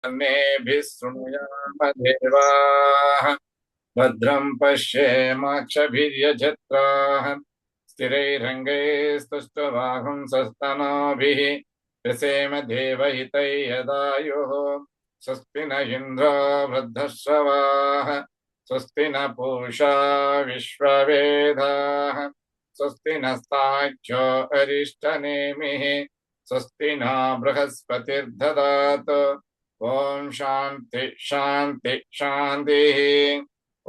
अन्येभिः शृणुयाम देवाः भद्रं पश्येमाक्षभिर्यजत्राः स्थिरैरङ्गैस्तुष्टवागुंसस्तनोभिः व्यसेम देवहितै यदायुः स्वस्ति न इन्द्रो वृद्धश्रवाः स्वस्ति न पूषा विश्ववेदाः स्वस्ति नस्ताख्यो अरिष्टनेमिः स्वस्ति न बृहस्पतिर्दधातु ओम शांति शांति शांतिः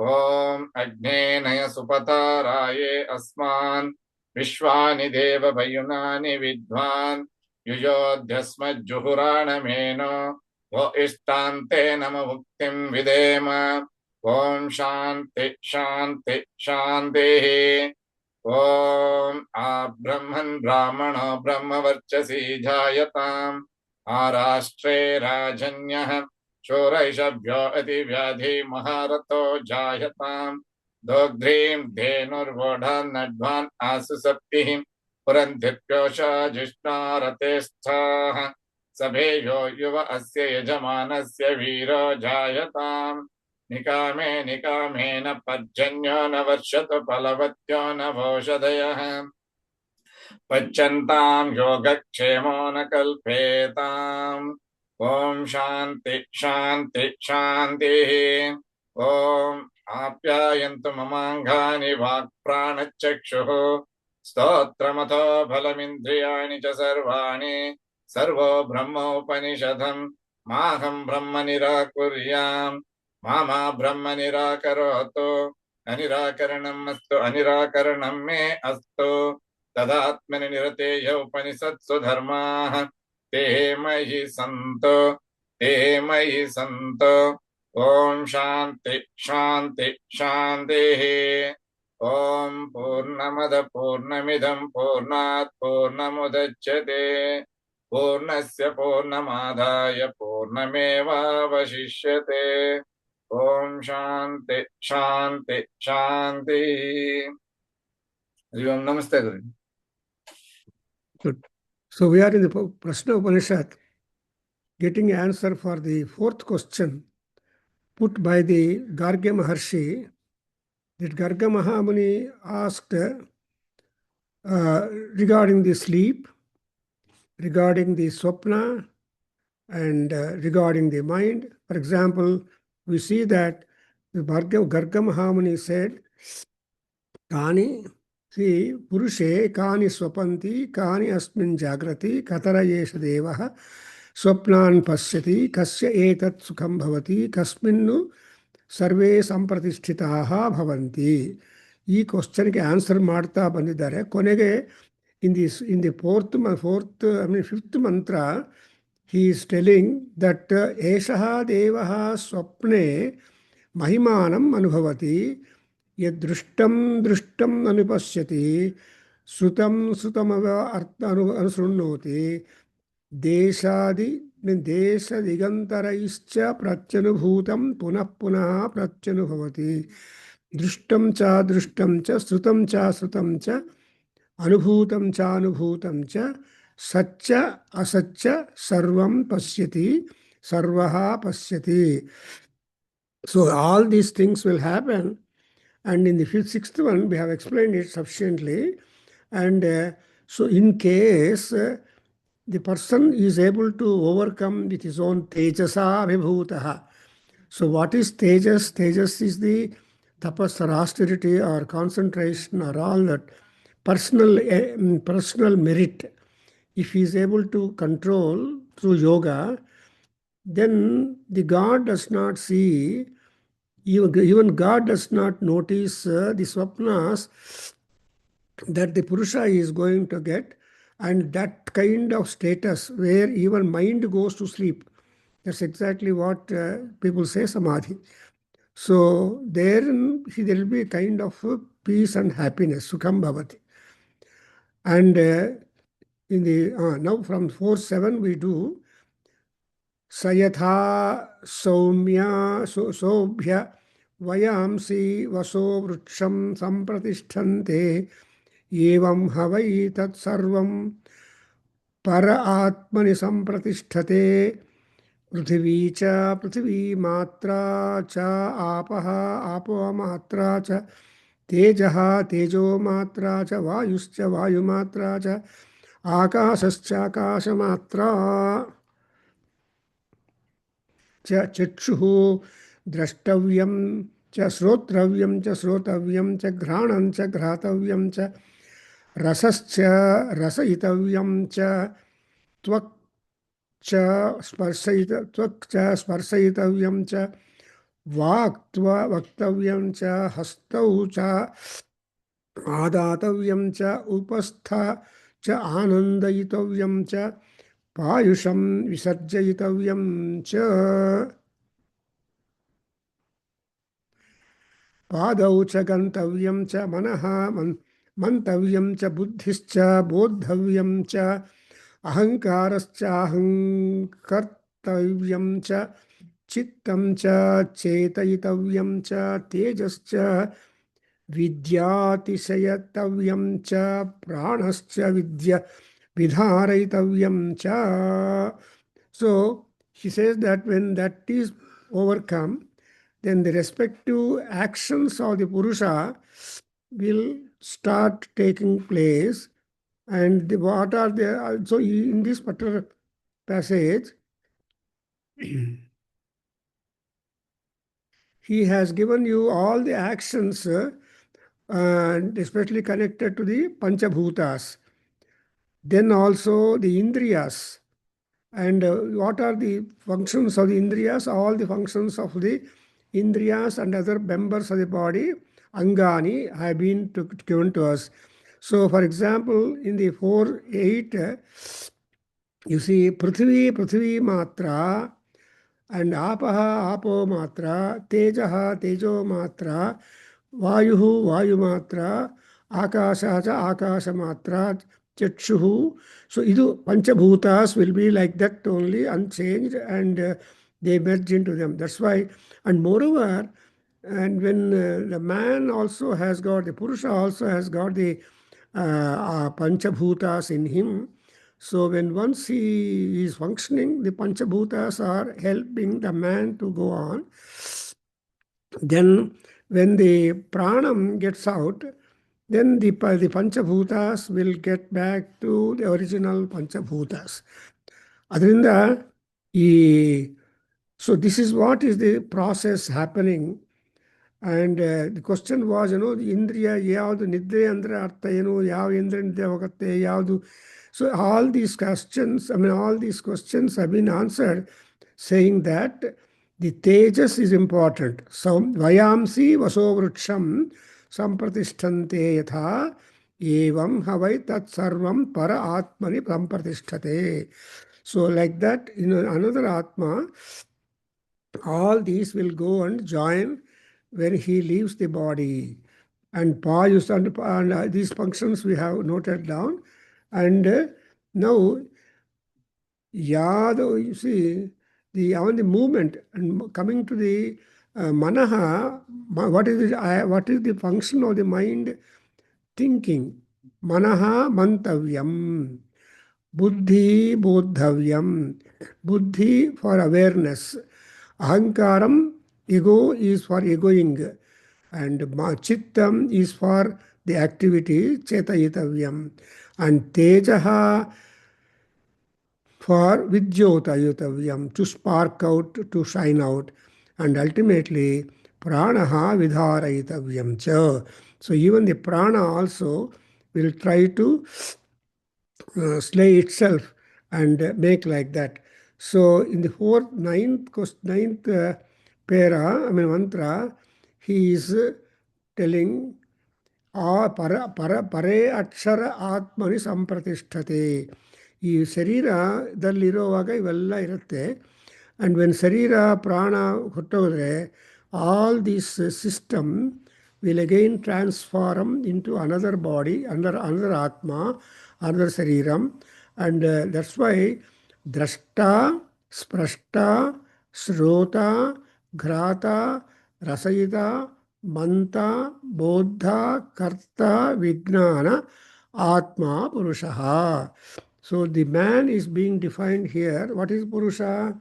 ओम अग्नेनय सुपताराये अस्मान् विश्वानि देव वयुनानि विद्वान् युयोध्यस्मज्जुहुराणमेनो वो इष्टान्ते नम मुक्तिं विदेम ओम शांति शांति शांतिः ओम आ ब्रह्मन् ब्राह्मणो ब्रह्मवर्चसी जायताम् आराष्ट्रे राजन्यः शूरैषभ्यो अतिव्याधि महारथो जायताम् दोग्ध्रीं धेनुर्वोढान्नड्वान् आसु सप्तिः पुरन्धिप्योषा जिष्णारते स्थाः सभेयो युव अस्य यजमानस्य वीरो जायताम् निकामे निकामेन पर्जन्यो न वर्षतु फलवत्यो न भोषधयः पच्यन्तां योगक्षेमो न कल्पेताम् ओम शांति शांति शांतिः ओम आप्यायन्तु ममाङ्गानि वाक्प्राणचक्षुः स्तोत्रमतो बलमिन्द्रियाणि च सर्वाणि सर्वो ब्रह्मोपनिषदम् माहं ब्रह्म निराकुर्याम् मा ब्रह्म निराकरोतु अनिराकरणम् अस्तु अनिराकरणं मे अस्तु तदात्मनि निरतेय उपनिषत्सु धर्माः ते मयि सन्तो ओम शांति शांति शांतिः ओम पूर्णमद पूर्णमिदं पूर्णात् पूर्णमुदच्यते पूर्णस्य पूर्णमादाय पूर्णमेवावशिष्यते ओम शांति शांति शांति हरि ओम नमस्ते गुरु Good. So we are in the Prashna Upanishad, getting answer for the fourth question put by the Gargya Maharshi, that Garga Mahamuni asked regarding the sleep, regarding the swapna, and regarding the mind. For example, we see that the Garga Mahamuni said, Kani See, Purushe kani swapanti, kani asmin jagrati, katara yesha devaha, swapnan pasyati, kasya etat sukham bhavati, kasminnu sarve sampratisthitaha bhavanti. Ee question ke answer ಮಾಡ್ತಾ ಬಂದಿದ್ದಾರೆ. ಕೊನೆಗೆ in the fifth mantra, he is telling that eshaha devaha swapne mahimanam anubhavati. यदृष्टं दृष्टं अनुपश्यति श्रुतं श्रुतमव अनुशृणोति देशदिगन्तरैश्च प्रत्यनुभूतं पुनः पुनः प्रत्यनुभवति दृष्टं च श्रुतं च अनुभूतं च सच्च असच्च सर्वं पश्यति सर्वः पश्यति. So all these things will happen. And in the sixth one, we have explained it sufficiently. And so in case the person is able to overcome with his own tejasa vibhutaha. So what is tejas? Tejas is the tapas or austerity or concentration or all that personal merit. If he is able to control through yoga, then the God does not see, even God does not notice the swapnas that the Purusha is going to get, and that kind of status where even mind goes to sleep. That's exactly what people say samadhi. So there will be a kind of peace and happiness, sukham bhavati. And in the now from 4-7 we do sayatha soumya sobhya vayamsi vaso vruksham sampratisthante evam havai tat sarvam para atmani sampratisthate पृथिवी च पृथिवीमात्रा च आपः आपोमात्रा च तेजः तेजोमात्रा च वायुश्च वायुमात्रा च आकाशश्चाकाशमात्रा च चक्षुः द्रष्टव्यं च श्रोत्रव्यं च श्रोतव्यं च घ्राणं च घ्रातव्यं च रसश्च रसयितव्यं च त्वक् च त्वक् च स्पर्शयितव्यं च वक्तव्यं च हस्तौ च आदातव्यं च उपस्थ च आनन्दयितव्यं च पायुषं विसर्जयितव्यं च पादौ च गन्तव्यं च मनः मन्तव्यं च बुद्धिश्च बोद्धव्यं च अहङ्कारश्च अहङ्कर्तव्यं च चित्तं च चेतयितव्यं च तेजश्च विद्यातिशयतव्यं च प्राणश्च विधारयितव्यं च. So he says that when that is overcome, then the respective actions of the Purusha will start taking place. And what are the, so in this particular passage, he has given you all the actions, and especially connected to the Panchabhutas. Then also the Indriyas. And what are the functions of the Indriyas? All the functions of the Indriyas and other members of the body, Angani, have been given to us. So, for example, in the 4-8, you see Prithvi Matra, and Apaha Apo Matra, Tejaha Tejo Matra, Vayuhu Vayu Matra, Akasha Akasha Matra, Chakshuhu. So idu Panchabhutas will be like that only, unchanged, and they merge into them. That's why, and moreover, and when the man also has got, the Purusha also has got the Panchabhutas in him. So when once he is functioning, the Panchabhutas are helping the man to go on. Then when the pranam gets out, then the Panchabhutas will get back to the original Panchabhutas. Adrinda, so this is what is the process happening. And the question was, the Indriya, ಯಾವುದು ನಿದ್ರೆ ಅಂದ್ರೆ ಅರ್ಥ ಏನು, ಯಾವ ಇಂದ್ರಿಯ ನಿದ್ರೆ ಹೋಗುತ್ತೆ, ಯಾವುದು. So all these questions, all these questions have been answered, saying that the tejas is important. So vayamsi vasovrucham sampratishthante yatha evam havai tat sarvam para atmani sampratishthate. So like that, another atma, all these will go and join when he leaves the body. And Payus and these functions we have noted down. And now, Yad, you see, on the movement, and coming to the Manaha, what is the function of the mind? Thinking. Manaha Mantavyam. Buddhi Bodhavyam. Buddhi for awareness. Ahankaram, ego is for egoing, and Chittam is for the activity, Chetayitavyam, and Tejaha for Vidyotayitavyam, to spark out, to shine out, and ultimately Pranaha Vidharayitavyam cha. So even the prana also will try to slay itself and make like that. So in the ninth mantra, he is telling ಪರೇ ಅಕ್ಷರ ಆತ್ಮನಿ ಸಂಪ್ರತಿಷ್ಠತೆ. ಈ ಶರೀರದಲ್ಲಿರುವಾಗ ಇವೆಲ್ಲ ಇರುತ್ತೆ. And when ಶರೀರ ಪ್ರಾಣ ಹೊಟ್ಟೋದ್ರೆ, all this system will again transform into another body, another atma, another shariram. And that's why drashta, sprashta, shrota, ghrata, rasayita, manta, bodha, karta, vijnana, atma, purushaha. So the man is being defined here. What is purusha?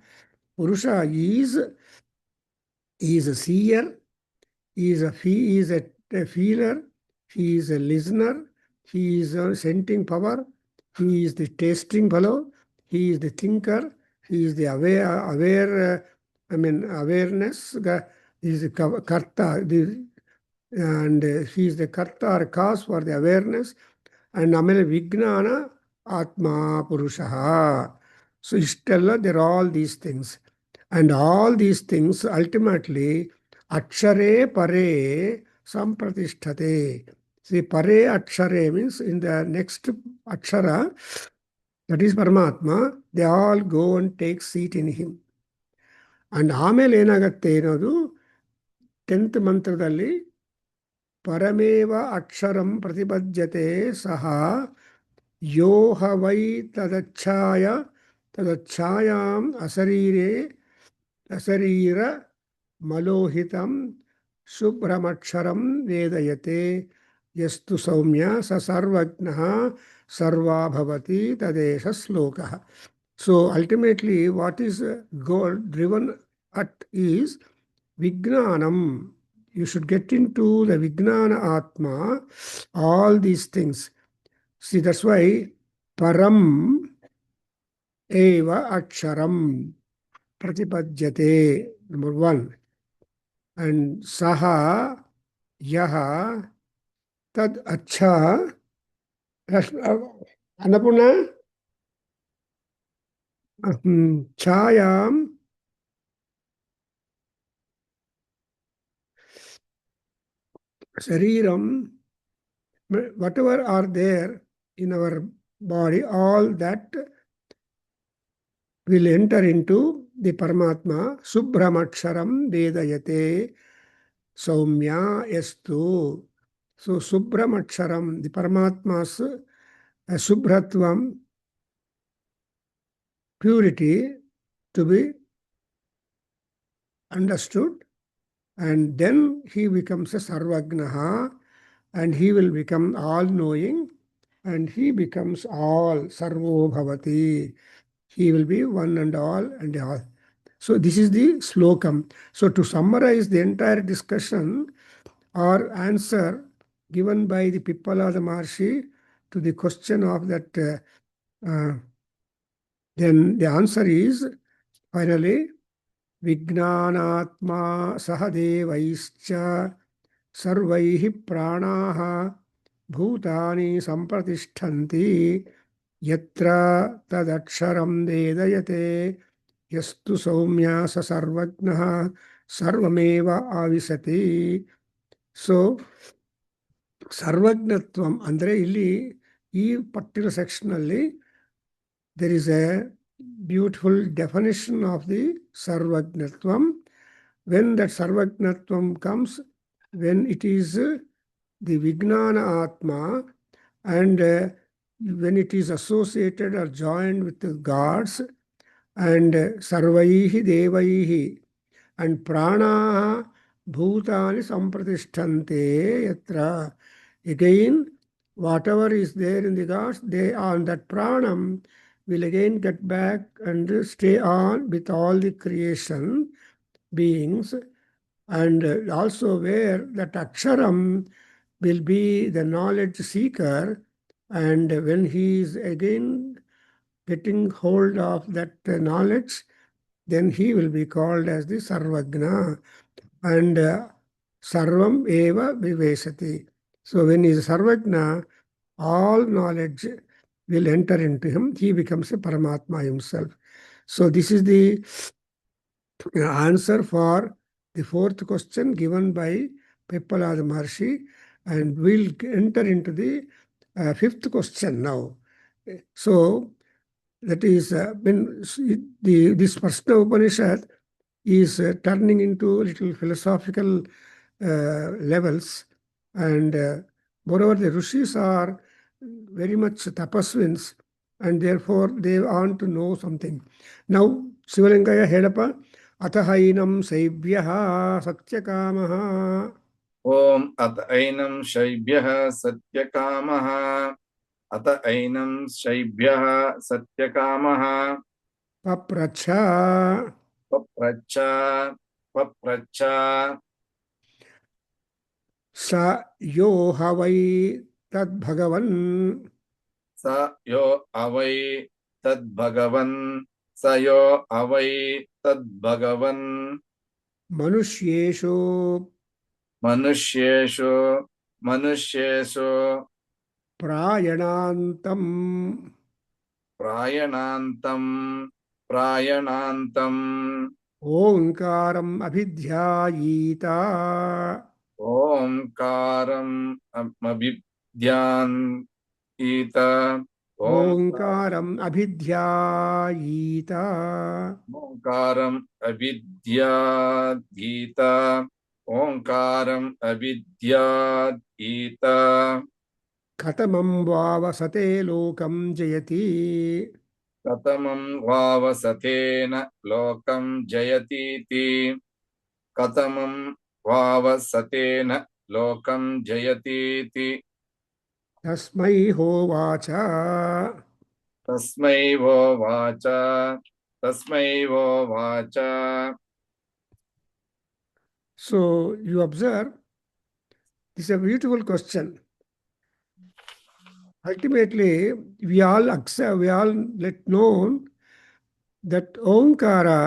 Purusha is a seer, he is a feeler, he is a listener, he is a scenting power, he is the tasting fellow, he is the thinker, he is the awareness, he is the karta, and he is the karta or cause for the awareness, and amele vignana atma purusha. So Ishtella, there are all these things. And all these things ultimately akshare pare sampratishthate. See, pare akshare means in the next akshara, that is Paramatma, they all go and take seat in him. And ಆಮೇಲೆ ಏನಾಗತ್ತೆ ಅನ್ನೋದು 10th ಮಂತ್ರದಲ್ಲಿ ಪರಮೇವ ಅಕ್ಷರಂ ಪ್ರತಿಪದ್ಯತೆ ಸಹ ಯೋ ಹ Y ತದಚ್ಛಾಯಾಂ ಅಶರೀರ ಮಲೋಹಿತಂ ಶುಭ್ರಮಕ್ಷರಂ ವೇದಯತೆ ಯಸ್ತು ಸೌಮ್ಯ ಸ ಸರ್ವಜ್ಞಃ ಸರ್ವಾಭವತಿ ತದೇಶ ಶ್ಲೋಕಃ. So ultimately what is goal driven at is Vijnanam. You should get into the Vijnana Atma, all these things. See, that's why Param Eva Aksharam Pratipadyate, number one. And Saha Yaha Tad Acha Annapurna Chayam Sariram, whatever are there in our body, all that will enter into the Paramatma. Subhramaksharam Vedayate Saumya Estu. So Subhramaksharam, the Paramatma's Subhratvam, purity to be understood, and then he becomes a Sarvagnaha, and he will become all-knowing, and he becomes all, Sarvo Bhavati. He will be one and all and all. So this is the slokam. So to summarize the entire discussion or answer given by the Pippalada Maharshi to the question of that, then the answer is finally Vijnanatma Sahadevaischa Sarvaihi Pranaha Bhutani Sampratishtanti Yatra Tadaksharam Vedayate Yastu Saumya Sa Sarvagnaha Sarvameva Avisati. So, Sarvagnatvam andre illi ಈ particular section ಅಲ್ಲಿ there is a beautiful definition of the Sarvagnatvam. When that Sarvagnatvam comes, when it is the Vijnana Atma, and when it is associated or joined with the gods, and Sarvaihi Devaihi, and Pranaha Bhutani Sampratishthante Yatra. Again, whatever is there in the gods, they on that pranam will again get back and stay on with all the creation beings, and also where that aksharam will be the knowledge seeker, and when he is again getting hold of that knowledge, then he will be called as the Sarvagna, and Sarvam Eva Vivesati. So when he is Sarvagna, all knowledge will enter into him. He becomes a Paramatma himself. So this is the answer for the fourth question given by Pippalada Maharshi, and we'll enter into the fifth question now. So that is when this Prashna Upanishad is turning into little philosophical levels, and moreover the Rishis are very much tapaswins, and therefore they want to know something. Now Sivalingaya Helapa Atahainam Saibhyaha Satyakamaha. Om At Ainam Shaibhyaha Satyakamaha. At Ainam Shaibhyaha Satyakamaha. Papracha पप्रच्छ पप्रच्छ स यो ह वै तद्भगवन् स यो अवै तद्भगवन् स यो अवै तद्भगवन् मनुष्येषु मनुष्येषु मनुष्येषु प्रायणान्तम् प्रायणान्तं प्रायणान्तं ओङ्कारम् अभिध्यायीत ओंकारम् अभिध्यान्तीत ओङ्कारम् अभिध्यायीत ओंकारम् अभिध्याद्गीत ओंकारम् अभिध्याद्गीत कथमं वावसते लोकं जयति कथमं वावसथेन लोकं जयतीति कथमं वावसतेन लोकं जयतीति तस्मै होवाच तस्मै वोवाच तस्मै वोवाच So you observe, this is a beautiful question. Ultimately, we all accept, we all let known that Omkara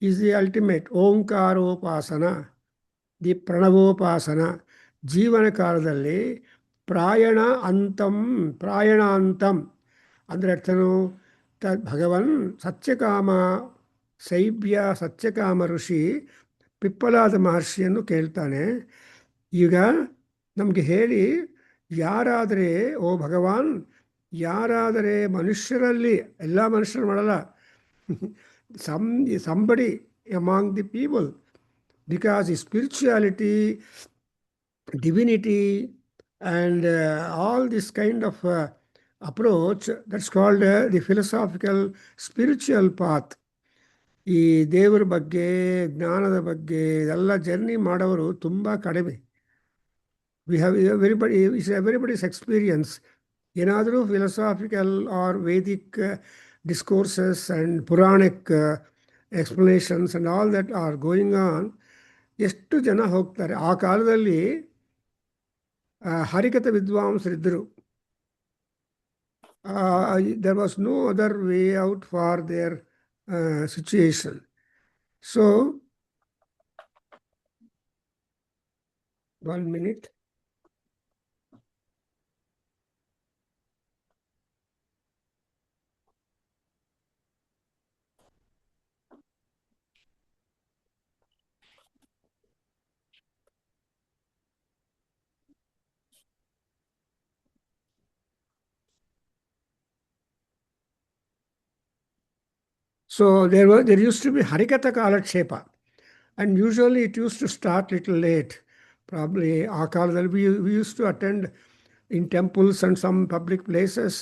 is the ultimate Omkaropasana, the Pranavopasana. ಜೀವನ ಕಾಲದಲ್ಲಿ ಪ್ರಾಯಣಾಂತಂ ಅಂದರೆ ಅರ್ಥನು ಭಗವನ್ ಸತ್ಯಕಾಮ ಶೈಬ್ಯ ಸತ್ಯಕಾಮ ಋಷಿ ಪಿಪ್ಪಲಾದ ಮಹರ್ಷಿಯನ್ನು ಕೇಳ್ತಾನೆ. ಈಗ ನಮಗೆ ಹೇಳಿ, ಯಾರಾದರೆ ಓ ಭಗವಾನ್, ಯಾರಾದರೆ ಮನುಷ್ಯರಲ್ಲಿ, ಎಲ್ಲ ಮನುಷ್ಯರು ಮಾಡಲ್ಲ, somebody among the people, because ಈ spirituality, divinity, and all this kind of approach, that's called the philosophical spiritual path. ಈ ದೇವರ ಬಗ್ಗೆ, ಜ್ಞಾನದ ಬಗ್ಗೆ ಎಲ್ಲ ಜರ್ನಿ ಮಾಡೋರು ತುಂಬ ಕಡಿಮೆ. We have everybody's experience. ಏನಾದರೂ philosophical or Vedic discourses and Puranic explanations and all that are going on. ಎಷ್ಟು ಜನ ಹೋಗ್ತಾರೆ. ಆ ಕಾಲದಲ್ಲಿ ಹರಿಕಥ ವಿದ್ವಾಂಸರಿದ್ದರು. there was no other way out for their situation. So, 1 minute. So there used to be Harikatha Kalakshepa, and usually it used to start little late. Probably we used to attend in temples and some public places,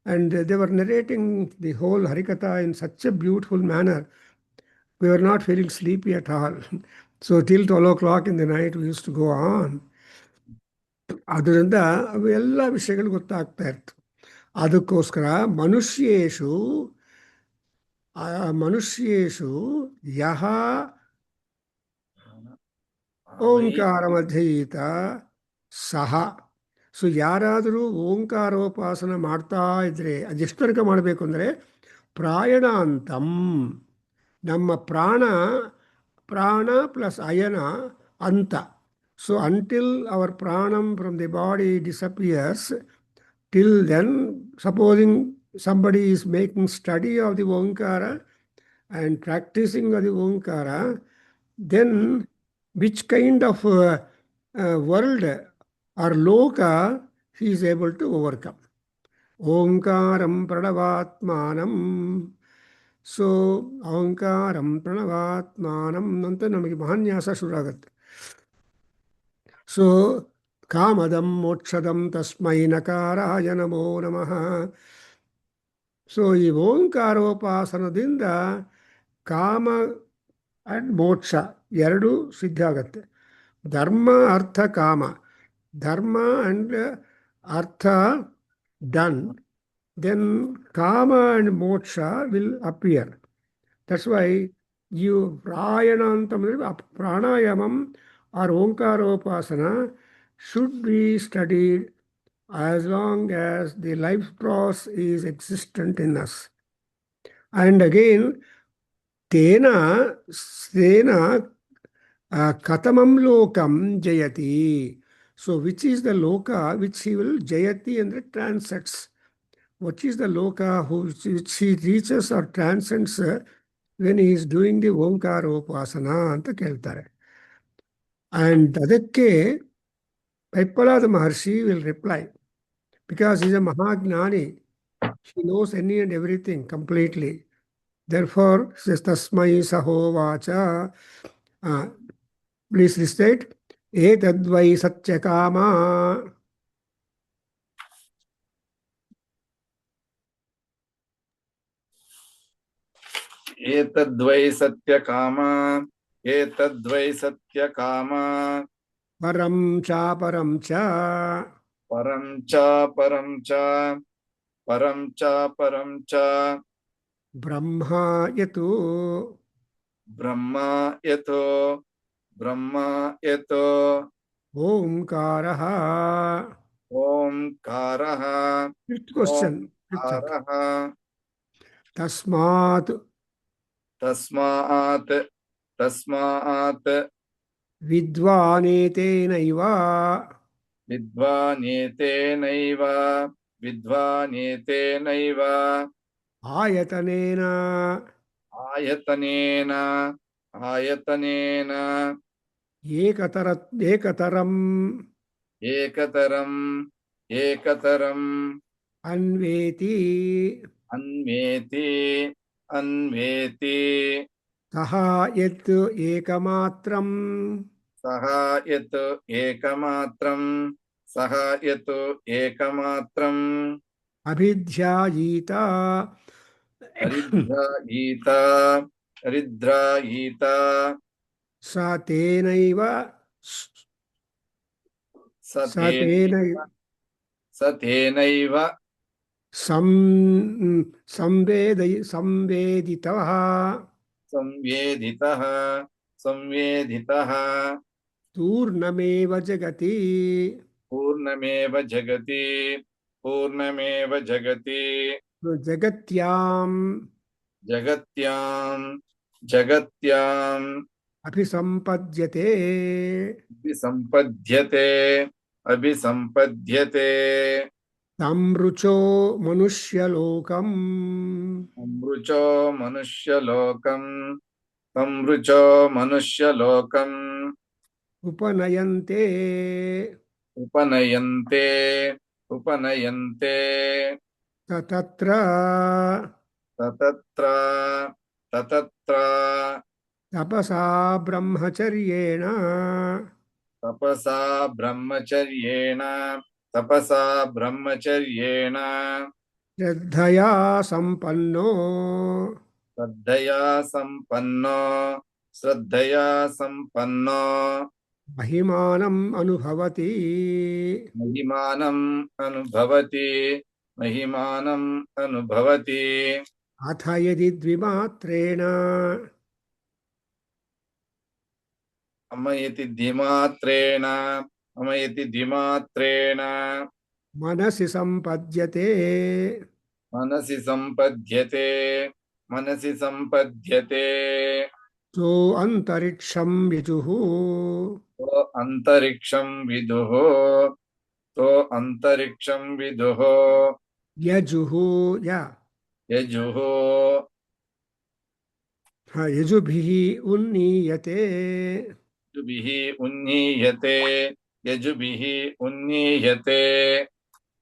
and they were narrating the whole Harikatha in such a beautiful manner. We were not feeling sleepy at all. So till 12 o'clock in the night we used to go on. ಅದರಿಂದ ಅವೆಲ್ಲ ವಿಷಯಗಳು ಗೊತ್ತಾಗ್ತಾ ಇತ್ತು. ಅದಕ್ಕೋಸ್ಕರ ಮನುಷ್ಯೇಷು ಯಹ ಓಂಕಾರಮಧ್ಯಯೀತ ಸಹ. So ಯಾರಾದರೂ ಓಂಕಾರೋಪಾಸನ ಮಾಡ್ತಾ ಇದ್ರೆ, ಅದೆಷ್ಟು ತನಕ ಮಾಡಬೇಕು ಅಂದರೆ ಪ್ರಾಯಣಾಂತಂ, ನಮ್ಮ ಪ್ರಾಣ ಪ್ಲಸ್ ಅಯನ ಅಂತ. ಸೊ ಅಂಟಿಲ್ ಅವರ್ ಪ್ರಾಣಂ from the body disappears, till then, supposing somebody is making study of the Omkara and practicing of the Omkara, then which kind of world or loka he is able to overcome? Omkaram pranavatmanam. So Omkaram pranavatmanam anta namage mahanyasa shuru agutte. So ಕಾಮದಂ ಮೋಕ್ಷದಂ ತಸ್ಮೈ ನಕಾರಾಯ ನಮೋ ನಮಃ. So ಈ ಓಂಕಾರೋಪಾಸನದಿಂದ ಕಾಮ and ಮೋಕ್ಷ ಎರಡೂ ಸಿದ್ಧ ಆಗತ್ತೆ. ಧರ್ಮ ಅರ್ಥ ಕಾಮ, ಧರ್ಮ ಆ್ಯಂಡ್ ಅರ್ಥ done, then kama and moksha will appear. That's why you prayana ಅಂತಂದ್ರೆ pranayamam or omkaropasana should be studied as long as the life force is existent in us. And again, tena sena katamam lokam jayati. So which is the loka which he will jayati and transcends? What is the loka which he reaches or transcends when he is doing the ಓಂಕಾರೋಪಾಸನ ಅಂತ ಕೇಳ್ತಾರೆ. And ಅದಕ್ಕೆ ಪೈಪ್ಪಲಾದ ಮಹರ್ಷಿ will reply, because he is a Mahagnani. He knows any and everything completely. Therefore, says Tasmai Sahovacha. Please restate. Etadvai Satyakama. एतद्वै Satyakama एतद्वै Satyakama Param cha param cha. परं च परं च परं च परं च Brahma yatu. ब्रह्मा यतो ब्रह्मा यतो Omkaraha. ओंकारः Fifth question. ओंकारः Tasmat तस्मात् तस्मात् vidvanetenaiva विद्वानेतेनैव विद्वानेतेनैव ayatanena आयतनेन आयतनेन ekataram एकतरम् एकतरम् अन्वेति अन्वेति अन्वेति saha yet ekamatram सः यत् एकमात्रम् सः यत् एकमात्रम् abhidhyayita हरिद्रायीता हरिद्रायीता sa tenaiva सतेनैव सतेनैव संवेदितः संवेदितः संवेदितः पूर्णमेव जगति पूर्णमेव जगति पूर्णमेव जगति जगत्यां जगत्यां जगत्याम् अभिसंपद्यते अभिसंपद्यते अभिसंपद्यते तमृचो मनुष्यलोकम् अमृचो मनुष्यलोकम् अमृचो मनुष्यलोकम् उपनयन्ते उपनयन्ते उपनयन्ते तत्र ततत्र ततत्र तपसा ब्रह्मचर्येण तपसा ब्रह्मचर्येण तपसा ब्रह्मचर्येण श्रद्धया सम्पन्नो श्रद्धया सम्पन्नो श्रद्धया सम्पन्नो महिमानम् अनुभवति महिमानम् अनुभवति महिमानम् अनुभवति अथ यदि द्विमात्रेण अमयति द्विमात्रेण मनसि सम्पद्यते मनसि सम्पद्यते मनसि सम्पद्यते सो अन्तरिक्षं विदुः तो अन्तरिक्षं विदुः तो अन्तरिक्षं विदुः यजुः यजुः यजुभिः उन्नीयते यजुभिः उन्नीयते यजुभिः उन्नीयते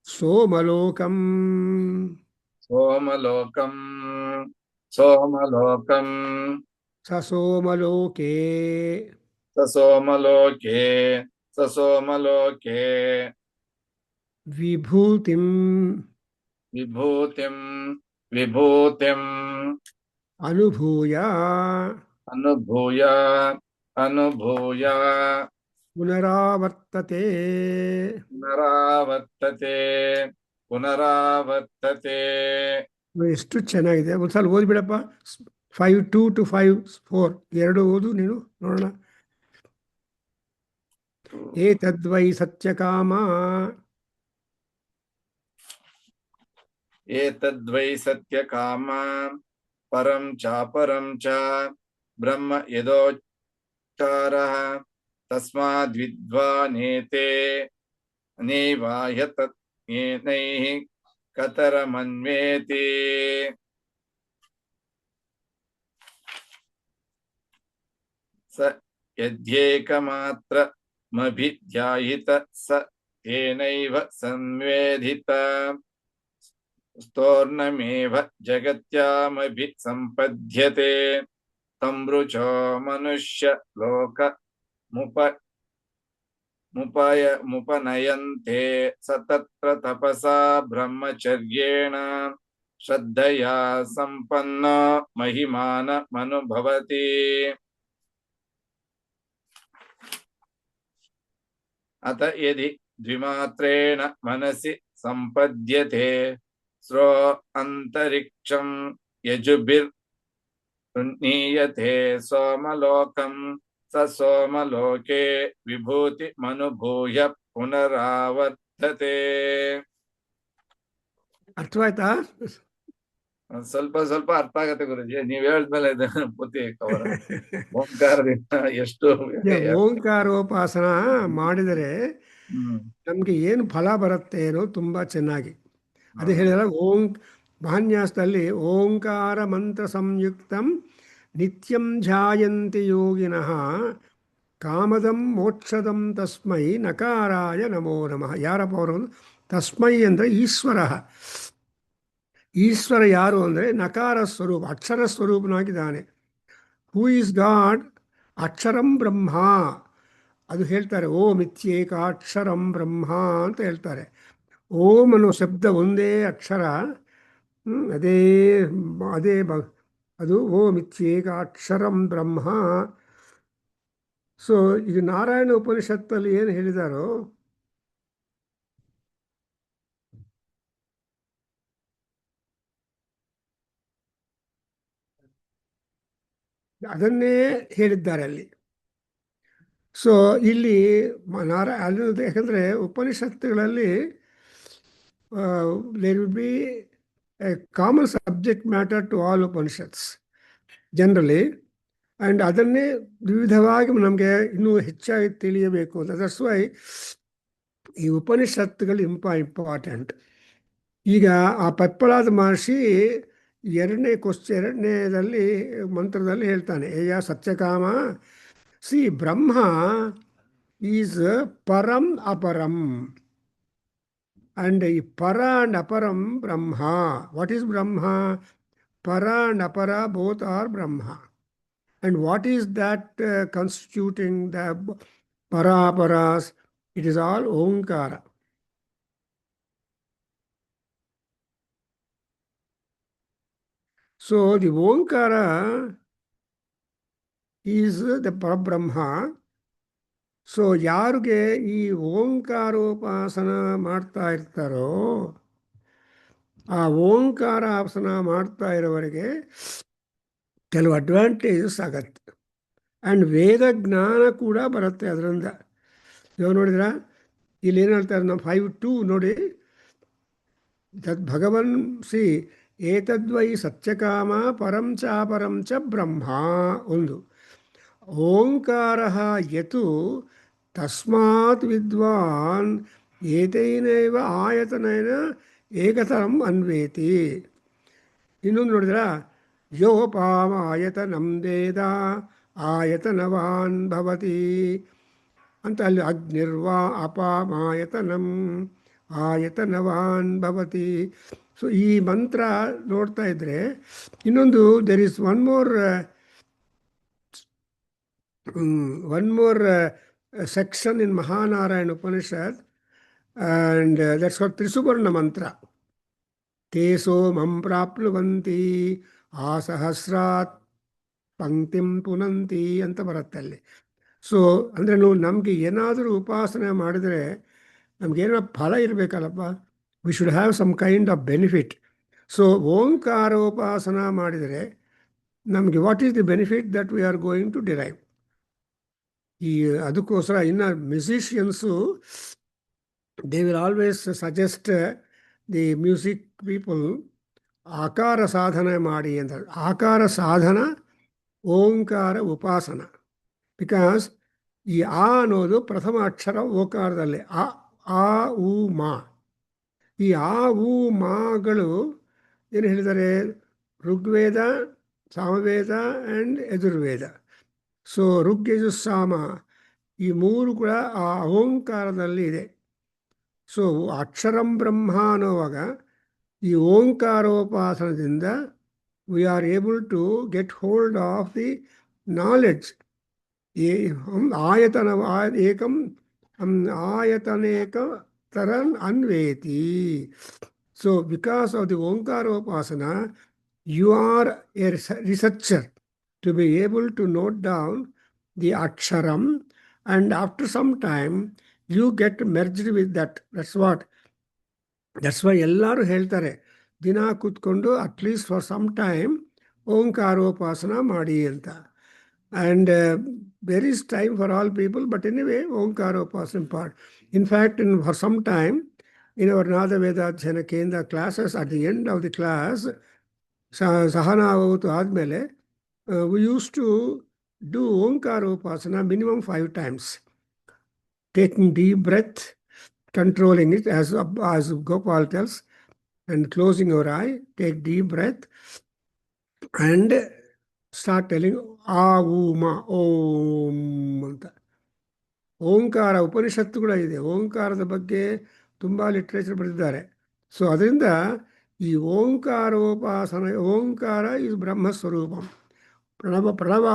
सोमलोकम् सोमलोकम् सोमलोकम् ससोमलोके ससोमलोके ससोमलोके विभूतिम् विभूतिम् विभूतिम् अनुभूय अनुभूय अनुभूय पुनरावर्तते पुनरावर्तते पुनरावर्तते ಎಷ್ಟು ಚೆನ್ನಾಗಿದೆ ಒಂದ್ಸಲ ಓದ್ಬಿಡಪ್ಪ 5:2 to 5:4 ಎರಡು ಓದು ನೀನು ನೋಡೋಣ. ಏತದ್ವೈ ಸತ್ಯಕಾಮ ಏತದ್ವೈ ಸತ್ಯಕಾಮ ಪರಂ ಚಾಪರಂ ಚ ಬ್ರಹ್ಮ ಯದೋಚ್ಚಾರಃ ತಸ್ಮಾದ್ವಿದ್ವಾನೇತೆ ಅನೇವಾಯತಜ್ಞೇನೈಃ ಕತರಮನ್ವೇತಿ. ಸ ಯದ್ಯೇಕಮಾತ್ರಮಭಿಧ್ಯಾಯಿತ ಸ ತೇನೈವ ಸಂವೇದಿತ ಸ್ತೋರ್ನಮೇವ ಜಗತ್ಯಾಮಭಿ ಸಂಪದ್ಯತೆ ತಮೃಚೋ ಮನುಷ್ಯ ಲೋಕ ಮುಪನಯಂತೆ ಸ ತತ್ರ ತಪಸಾ ಬ್ರಹ್ಮಚರ್ಯೇಣ ಶ್ರದ್ಧಯಾ ಸಂಪನ್ನ ಮಹಿಮಾನಮನುಭವತಿ. ಅತ ಯದಿ ದ್ವಿಮಾತ್ರೇಣ ಮನಸಿ ಸಂಪದ್ಯತೆ ಸ್ರೋ ಅಂತರಿಕ್ಷಂ ಯಜುಭಿರ್ನೀಯತೆ ಸೋಮಲೋಕಂ ಸ ಸೋಮಲೋಕೆ ವಿಭೂತಿ ಮನುಭೂಯ ಪುನರಾವರ್ತತೆ. ಅರ್ಥವಾಯ್ತಾ? ಸ್ವಲ್ಪ ಸ್ವಲ್ಪ ಅರ್ಥ ಆಗತ್ತೆ ಗುರುಜಿ, ನೀವ್ ಹೇಳಿದ್ಮೇಲೆ ಪೂರ್ತಿ ಕವರ್ ಓಂಕಾರದಿಂದ ಎಷ್ಟು ಓಂಕಾರೋಪಾಸನ ಮಾಡಿದರೆ ನಮ್ಗೆ ಏನು ಫಲ ಬರುತ್ತೆ ಏನೋ ತುಂಬಾ ಚೆನ್ನಾಗಿ ಅದು ಹೇಳಿದ್ರೆ ಮಹಾನ್ಯಾಸದಲ್ಲಿ ಓಂಕಾರ ಮಂತ್ರ ಸಂಯುಕ್ತಂ ನಿತ್ಯಂ ಧ್ಯಾಯಂತಿ ಯೋಗಿನಃ ಕಾಮದಂ ಮೋಕ್ಷದಂ ತಸ್ಮೈ ನಕಾರಾಯ ನಮೋ ನಮಃ. ಯಾರಪ್ಪ ಅವರು? ತಸ್ಮೈ ಅಂದರೆ ಈಶ್ವರ ಯಾರು ಅಂದರೆ ನಕಾರ ಸ್ವರೂಪ, ಅಕ್ಷರ ಸ್ವರೂಪನಾಗಿದ್ದಾನೆ. Who is god? ಅಕ್ಷರಂ ಬ್ರಹ್ಮ. ಅದು ಹೇಳ್ತಾರೆ ಓಂ ಇತ್ಯೇಕಾಕ್ಷರಂ ಬ್ರಹ್ಮ ಅಂತ ಹೇಳ್ತಾರೆ. ಓಂ ಅನ್ನೋ ಶಬ್ದ ಒಂದೇ ಅಕ್ಷರ, ಅದೇ ಅದು ಓಂ ಇತ್ಯೇಕಾಕ್ಷರಂ ಬ್ರಹ್ಮ. ಸೊ ಈಗ ನಾರಾಯಣ ಉಪನಿಷತ್ತಲ್ಲಿ ಏನು ಹೇಳಿದಾರೋ ಅದನ್ನೇ ಹೇಳಿದ್ದಾರೆ ಅಲ್ಲಿ. ಸೊ ಇಲ್ಲಿ ಯಾಕಂದರೆ ಉಪನಿಷತ್ತುಗಳಲ್ಲಿ there will be a common subject matter to all Upanishads generally, and ಅದನ್ನೇ ವಿವಿಧವಾಗಿ ನಮಗೆ ಇನ್ನೂ ಹೆಚ್ಚಾಗಿ ತಿಳಿಯಬೇಕು ಅಂತ. ದಟ್ಸ್ ವೈ ಈ ಉಪನಿಷತ್ತುಗಳು ಇಂಪಾರ್ಟೆಂಟ್. ಈಗ ಆ ಪೆಪ್ಪಲಾದ ಮಹರ್ಷಿ ಎರಡನೇದಲ್ಲಿ ಮಂತ್ರದಲ್ಲಿ ಹೇಳ್ತಾನೆ, ಏಯ ಸತ್ಯಕಾಮ ಸಿ ಬ್ರಹ್ಮ ಈಸ್ ಪರಂ ಅಪರಂ. ಅಂಡ್ ಈ ಪರ ಅಂಡ್ ಅಪರಂ ಬ್ರಹ್ಮ. What is Brahma? ಪರ ಅಂಡ್ ಅಪರ both are Brahma. And what is that constituting the para-aparas? It is all Omkara. So the Omkara is the Parabrahma. So ಯಾರಿಗೆ ಈ ಓಂಕಾರೋಪಾಸನ ಮಾಡ್ತಾ ಇರ್ತಾರೋ, ಆ ಓಂಕಾರಾಸನ ಮಾಡ್ತಾ ಇರೋವರೆಗೆ ಕೆಲವು ಅಡ್ವಾಂಟೇಜಸ್ ಆಗತ್ತೆ. ಆ್ಯಂಡ್ ವೇದ ಜ್ಞಾನ ಕೂಡ ಬರುತ್ತೆ ಅದರಿಂದ. ಇವಾಗ ನೋಡಿದ್ರ ಇಲ್ಲಿ ಏನು ಹೇಳ್ತಾರೆ, ನಮ್ಮ 5:2 ನೋಡಿ, ಭಗವನ್ ಸಿ ಏತದ್ವೈ ಸತ್ಯಕಾಮ ಪರಂ ಚಾಪರಂ ಚ ಬ್ರಹ್ಮ. ಒಂದು ಓಂಕಾರ ಯತು ತಸ್ಮಾತ್ ವಿದ್ವಾನ್ ಏತೈನೈವ ಆಯತನೈನ ಏಕತರಂ ಅನ್ವೇತಿ. ಇನ್ನೊಂದು ನೋಡಿದ್ರ ಯೋಪಾಮ ಆಯತನಂ ವೇದ ಆಯತನವಾನ್ ಭವತಿ ಅಂತ ಅಲ್ಲಿ ಅಗ್ನಿರ್ವಾ ಅಪಾಮಾಯತನಂ ಆಯತನವಾನ್ ಭವತಿ. ಸೊ ಈ ಮಂತ್ರ ನೋಡ್ತಾ ಇದ್ರೆ ಇನ್ನೊಂದು there is one more section in Mahanarayana Upanishad, and that's called Trisuvarna ಮಂತ್ರ. ತೇ ಸೋಮಂ ಪ್ರಾಪ್ನುವಂತಿ ಆಸಹಸ್ರಾತ್ ಪಂಕ್ತಿಂ ಪುನಂತಿ ಅಂತ ಬರುತ್ತೆ ಅಲ್ಲಿ. ಸೊ ಅಂದರೆ ನಮಗೆ ಏನಾದರೂ ಉಪಾಸನೆ ಮಾಡಿದರೆ ನಮಗೇನೋ ಫಲ ಇರಬೇಕಲ್ಲಪ್ಪ. We should have some kind of benefit. So ಓಂಕಾರೋಪಾಸನ ಮಾಡಿದರೆ ನಮಗೆ what is the benefit that we are going to derive. ಈ ಅದಕ್ಕೋಸ್ಕರ ಇನ್ನು musicians they will always suggest the music people ಆಕಾರ ಸಾಧನೆ ಮಾಡಿ ಅಂತ. ಆಕಾರ ಸಾಧನ, ಓಂಕಾರ ಉಪಾಸನ. ಬಿಕಾಸ್ ಈ ಆ ಅನ್ನೋದು ಪ್ರಥಮ ಅಕ್ಷರ ಓಂಕಾರದಲ್ಲಿ ಆ, ಆ ಉ ಮಾ. ಈ ಆ ಉ ಮಾಗಳು ಏನು ಹೇಳಿದ್ದಾರೆ? ಋಗ್ವೇದ, ಸಾಮವೇದ ಆ್ಯಂಡ್ ಯಜುರ್ವೇದ. ಸೊ ಋಗ್ ಯಜು ಸಾಮ ಈ ಮೂರು ಕೂಡ ಆ ಓಂಕಾರದಲ್ಲಿ ಇದೆ. ಸೊ ಅಕ್ಷರಂ ಬ್ರಹ್ಮ ಅನ್ನೋವಾಗ ಈ ಓಂಕಾರೋಪಾಸನದಿಂದ we are able to get hold of the knowledge. ಆಯತನ ಏಕಂ ಆಯತನೇಕ ತರನ್ ಅನ್ವೇತಿ. ಸೊ ಬಿಕಾಸ್ ಆಫ್ ದಿ ಓಂಕಾರೋಪಾಸನ you are a researcher to be able to note down the aksharam, and after some time you get merged with that. That's why ಎಲ್ಲರೂ ಹೇಳ್ತಾರೆ ದಿನ ಕೂತ್ಕೊಂಡು ಅಟ್ಲೀಸ್ಟ್ ಫಾರ್ ಸಮ್ ಟೈಮ್ ಓಂಕಾರೋಪಾಸನ ಮಾಡಿ ಅಂತ. And there is time for all people, but anyway, ಓಂಕಾರೋಪಾಸನ part. In fact, for some time in our Nada Vedadhyana Kendra classes, at the end of the class, Sahana ಅವತ್ತು ಆದಮೇಲೆ we use to do ಓಂಕಾರೋಪಾಸನ minimum 5 times. Taking deep breath, controlling it as Gopal tells, and closing your eye, take deep breath and start telling ಆ ಉ ಮ ಓಂ ಅಂತ. ಓಂಕಾರ ಉಪನಿಷತ್ತು ಕೂಡ ಇದೆ. ಓಂಕಾರದ ಬಗ್ಗೆ ತುಂಬ ಲಿಟ್ರೇಚರ್ ಬರೆದಿದ್ದಾರೆ. ಸೊ ಅದರಿಂದ ಈ ಓಂಕಾರೋಪಾಸನ, ಓಂಕಾರ ಇಸ್ ಬ್ರಹ್ಮಸ್ವರೂಪಂ, ಪ್ರಣವ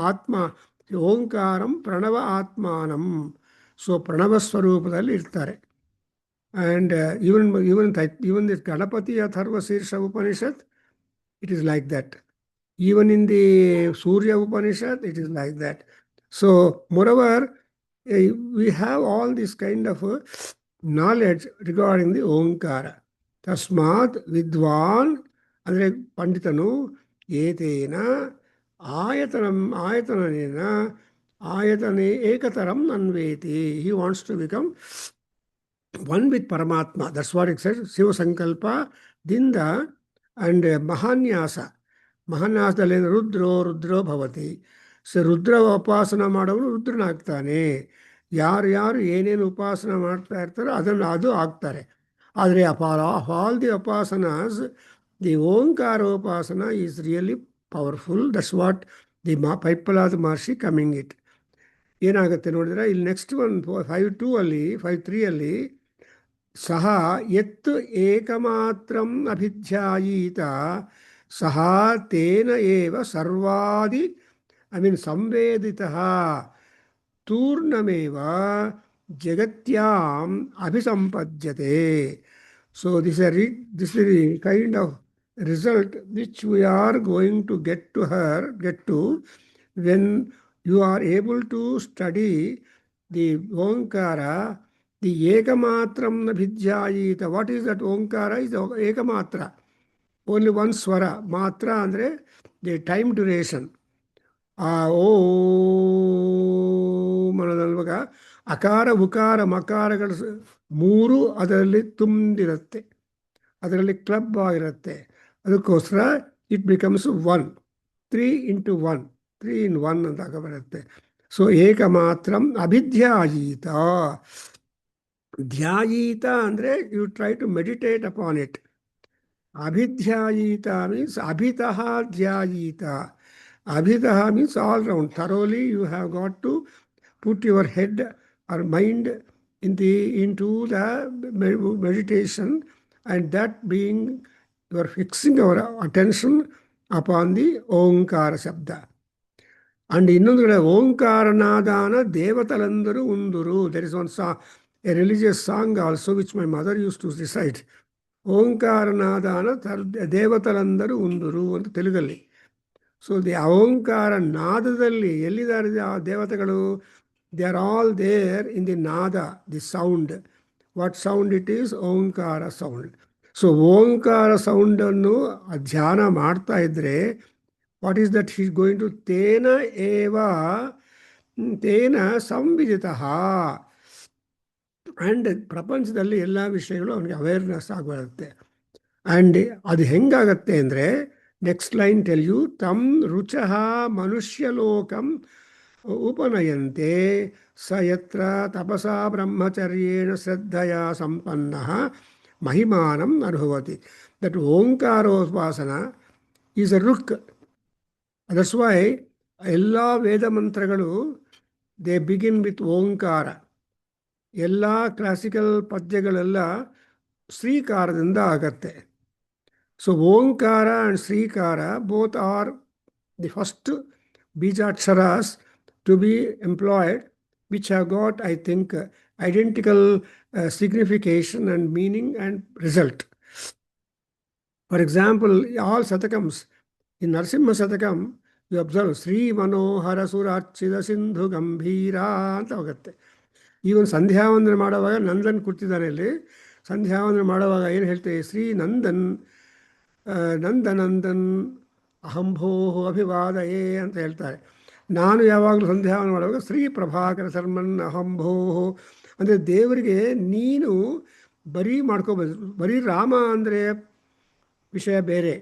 ಆತ್ಮ ಓಂಕಾರಂ ಪ್ರಣವ ಆತ್ಮಾನಂ. ಸೊ ಪ್ರಣವ ಸ್ವರೂಪದಲ್ಲಿ ಇರ್ತಾರೆ. And even this Ganapati Atharva Shirsha Upanishad, it is like that. Even in the Surya Upanishad, it is like that. So moreover, we have all this kind of knowledge regarding the Omkara. Tasmat Vidwan, ಅಂದರೆ ಪಂಡಿತನು, ಏತೇನ ಆಯತನೇನ ಆಯತನೆ ಏಕತರಂ ಅನ್ವೇತಿ. He wants to become one with Paramatma. That's what it says. Shiva Sankalpa Dinda and Mahanyasa. ಮಹಾನ್ಯಾಸದಲ್ಲಿ ರುದ್ರೋ ಭವತಿ. So Rudra ಉಪಾಸನ ಮಾಡೋರು ರುದ್ರನಾಗ್ತಾನೆ. ಯಾರು ಏನೇನು ಉಪಾಸನ ಮಾಡ್ತಾ ಇರ್ತಾರೋ ಅದು ಆಗ್ತಾರೆ. ಆದರೆ ಆಲ್ ದಿ ಉಪಾಸನಾಸ್, ದಿ ಓಂಕಾರೋಪಾಸನ is really powerful. That's what the Pippalada Maharshi coming it. ಏನಾಗುತ್ತೆ ನೋಡಿದ್ರೆ ಇಲ್ಲಿ ನೆಕ್ಸ್ಟ್ ಒಂದು 5.3 ಸಹ ಎತ್ತು ಏಕಮಾತ್ರಂ ಅಭಿಧ್ಯಾಯೀತ ಸಹ ತೇನ ಏವ ಸರ್ವಾದಿ ಸಂವೇದಿತಃ ತೂರ್ಣಮೇವ ಜಗತ್ಯಾಂ ಅಭಿಸಂಪದ್ಯತೆ. So this is the kind of result which we are going to get to when you are able to study the ಓಂಕಾರ, ದಿ ಏಕಮಾತ್ರಂ ಅಭಿಧ್ಯಾಯೀತ. ವಾಟ್ ಈಸ್ ದಟ್ ಓಂಕಾರ? ಇಸ್ ಏಕಮಾತ್ರ, ಓನ್ಲಿ ಒನ್ ಸ್ವರ. ಮಾತ್ರ ಅಂದರೆ ದಿ ಟೈಮ್ ಡ್ಯುರೇಷನ್. ಆ ಓಂ ಅನ್ನೋದಲ್ವಾಗ ಅಕಾರ ಉಕಾರ ಮಕಾರಗಳು ಮೂರು ಅದರಲ್ಲಿ ತುಂಬಿರುತ್ತೆ, ಅದರಲ್ಲಿ ಕ್ಲಬ್ ಆಗಿರುತ್ತೆ. ಅದಕ್ಕೋಸ್ಕರ ಇಟ್ ಬಿಕಮ್ಸ್ 1, 3 into 1, 3 in 1 ಅಂತಾಗ ಬರುತ್ತೆ. ಸೊ ಏಕಮಾತ್ರಂ ಅಭಿಧ್ಯಾಯೀತ. ಧ್ಯಾಯೀತ ಅಂದರೆ you try to meditate upon it. Abhidhyayita means abhitaha dhyayita. Abhitaha means all round. Thoroughly you have got to put your head or mind into the meditation, and that being you are fixing your attention upon the Omkara Shabda. And ಇನ್ನೊಂದು ಕಡೆ ಓಂಕಾರನಾದಾನ ದೇವತలందరూ ಉಂದುರು. There is one song, a religious song also, which my mother used to recite. ಓಂಕಾರನಾದಾನ ದೇವತలందరూ ಉಂದುರು ಅಂತ ತೆಲುಗಲ್ಲಿ. So the ಓಂಕಾರ ನಾದದಲ್ಲಿ ಎಲ್ಲಿದ್ದಾರೆ ಆ ದೇವತೆಗಳು? They are all there in the ನಾದ, the sound. What sound it is? ಓಂಕಾರ sound. So ಓಂಕಾರ ಸೌಂಡನ್ನು ಧ್ಯಾನ ಮಾಡ್ತಾ ಇದ್ದರೆ what is that he's going to ತೇನ ಏವ ತೇನ ಸಂವಿದಿತಃ. ಆ್ಯಂಡ್ ಪ್ರಪಂಚದಲ್ಲಿ ಎಲ್ಲ ವಿಷಯಗಳು ಅವನಿಗೆ ಅವೇರ್ನೆಸ್ ಆಗಿರುತ್ತೆ. ಆ್ಯಂಡ್ ಅದು ಹೆಂಗಾಗತ್ತೆ ಅಂದರೆ, ನೆಕ್ಸ್ಟ್ ಲೈನ್ ಟೆಲ್ ಯು ತಂ ರುಚಃ ಮನುಷ್ಯಲೋಕಂ ಉಪನಯಂತೆ ಸ ಯತ್ರ ತಪಸಾ ಬ್ರಹ್ಮಚರ್ಯೇಣ ಶ್ರದ್ಧೆಯ ಸಂಪನ್ನ ಮಹಿಮಾನಂ ಅನುಭವತಿ. ದಟ್ ಓಂಕಾರೋಪಾಸನ ಈಸ್ ಅ ರುಕ್. ದಟ್ಸ್ ವೈ ಎಲ್ಲ ವೇದ ಮಂತ್ರಗಳು ದೇ ಬಿಗಿನ್ ವಿತ್ ಓಂಕಾರ. ಎಲ್ಲ ಕ್ಲಾಸಿಕಲ್ ಪದ್ಯಗಳೆಲ್ಲ ಶ್ರೀಕಾರದಿಂದ ಆಗತ್ತೆ. ಸೊ ಓಂಕಾರ ಆ್ಯಂಡ್ ಶ್ರೀಕಾರ ಬೋತ್ ಆರ್ ದಿ ಫಸ್ಟ್ ಬೀಜಾಕ್ಷರಾಸ್ to be employed, which have got, I think, identical signification and meaning and result. For example, all Satakams, in Narsimha Satakam, you observe Sri Manohara Surachida Sindhu Gambhira ಅಂತ ಹೋಗುತ್ತೆ. Even ಸಂಧ್ಯಾವಂದನೆ ಮಾಡುವಾಗ ನಂದನ್ ಕೂತಿದ್ದಾನೆ ಇಲ್ಲಿ. ಸಂಧ್ಯಾವಂದನೆ ಮಾಡುವಾಗ ಏನು ಹೇಳ್ತೇವೆ? ಶ್ರೀ ನಂದನ್ ನಂದನಂದನ್ ಅಹಂಭೋ ಅಭಿವಾದಯೇ ಅಂತ ಹೇಳ್ತಾರೆ. ನಾನು ಯಾವಾಗಲೂ ಸಂಧ್ಯಾವನೆ ಮಾಡುವಾಗ ಶ್ರೀ ಪ್ರಭಾಕರ ಶರ್ಮನ್ ಅಹಂಭೋ ಅಂದರೆ ದೇವರಿಗೆ ನೀನು ಬರೀ ಮಾಡ್ಕೋಬೋದು. ಬರೀ ರಾಮ ಅಂದರೆ ವಿಷಯ ಬೇರೆ,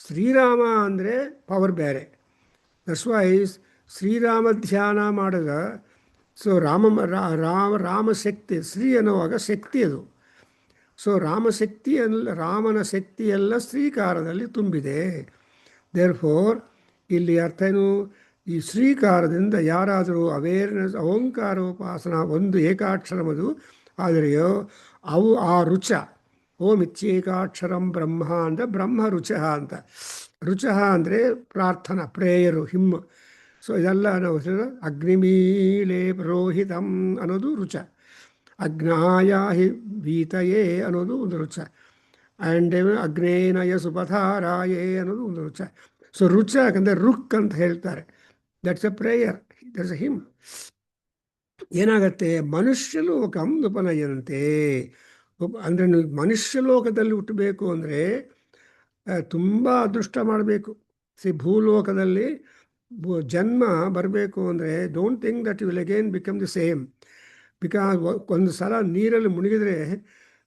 ಶ್ರೀರಾಮ ಅಂದರೆ ಪವರ್ ಬೇರೆ. ದಟ್ಸ್ ವೈ ಶ್ರೀರಾಮ ಧ್ಯಾನ ಮಾಡಿದ ಸೊ ರಾಮ ಶಕ್ತಿ, ಶ್ರೀ ಅನ್ನುವಾಗ ಶಕ್ತಿ ಅದು. ಸೊ ರಾಮನ ಶಕ್ತಿಯೆಲ್ಲ ಶ್ರೀಕಾರದಲ್ಲಿ ತುಂಬಿದೆ. ದೇರ್ ಫೋರ್ ಇಲ್ಲಿ ಅರ್ಥ ಏನು? ಈ ಶ್ರೀಕಾರದಿಂದ ಯಾರಾದರೂ ಅವೇರ್ನೆಸ್, ಓಂಕಾರೋಪಾಸನ ಒಂದು ಏಕಾಕ್ಷರಮದು ಆದರೆಯೋ ಅವು ಆ ರುಚ, ಓಂ ಇತ್ಯೇಕಾಕ್ಷರಂ ಬ್ರಹ್ಮ ಅಂದರೆ ಬ್ರಹ್ಮ ರುಚ ಅಂತ. ರುಚ ಅಂದರೆ ಪ್ರಾರ್ಥನಾ, ಪ್ರೇಯರು, ಹಿಮ್. ಸೊ ಇದೆಲ್ಲ ನಾವು ಅಗ್ನಿಮೀಲೆ ರೋಹಿತಂ ಅನ್ನೋದು ರುಚ, ಅಗ್ನಾಯ ಹಿ ವೀತಯೇ ಅನ್ನೋದು ಒಂದು ರುಚ, ಆ್ಯಂಡ್ ಅಗ್ನೇನಯ ಸುಪಥಾರಾಯೇ ಅನ್ನೋದು ಒಂದು ರುಚ. ಸೊ ರುಚ ಯಾಕಂದರೆ ರುಕ್ ಅಂತ ಹೇಳ್ತಾರೆ. That's A prayer, that's A him. ಏನಾಗತ್ತೆ? ಮನುಷ್ಯಲೋಕಂ ಉಪನಯಂತೆ. ಅಂದರೆ ನೀವು ಮನುಷ್ಯಲೋಕದಲ್ಲಿ ಹುಟ್ಟಬೇಕು ಅಂದರೆ ತುಂಬ ಅದೃಷ್ಟ ಮಾಡಬೇಕು. ಭೂಲೋಕದಲ್ಲಿ ಜನ್ಮ ಬರಬೇಕು ಅಂದರೆ don't think that you will again become the same. Because ಒಂದು ಸಲ ನೀರಲ್ಲಿ ಮುಳುಗಿದ್ರೆ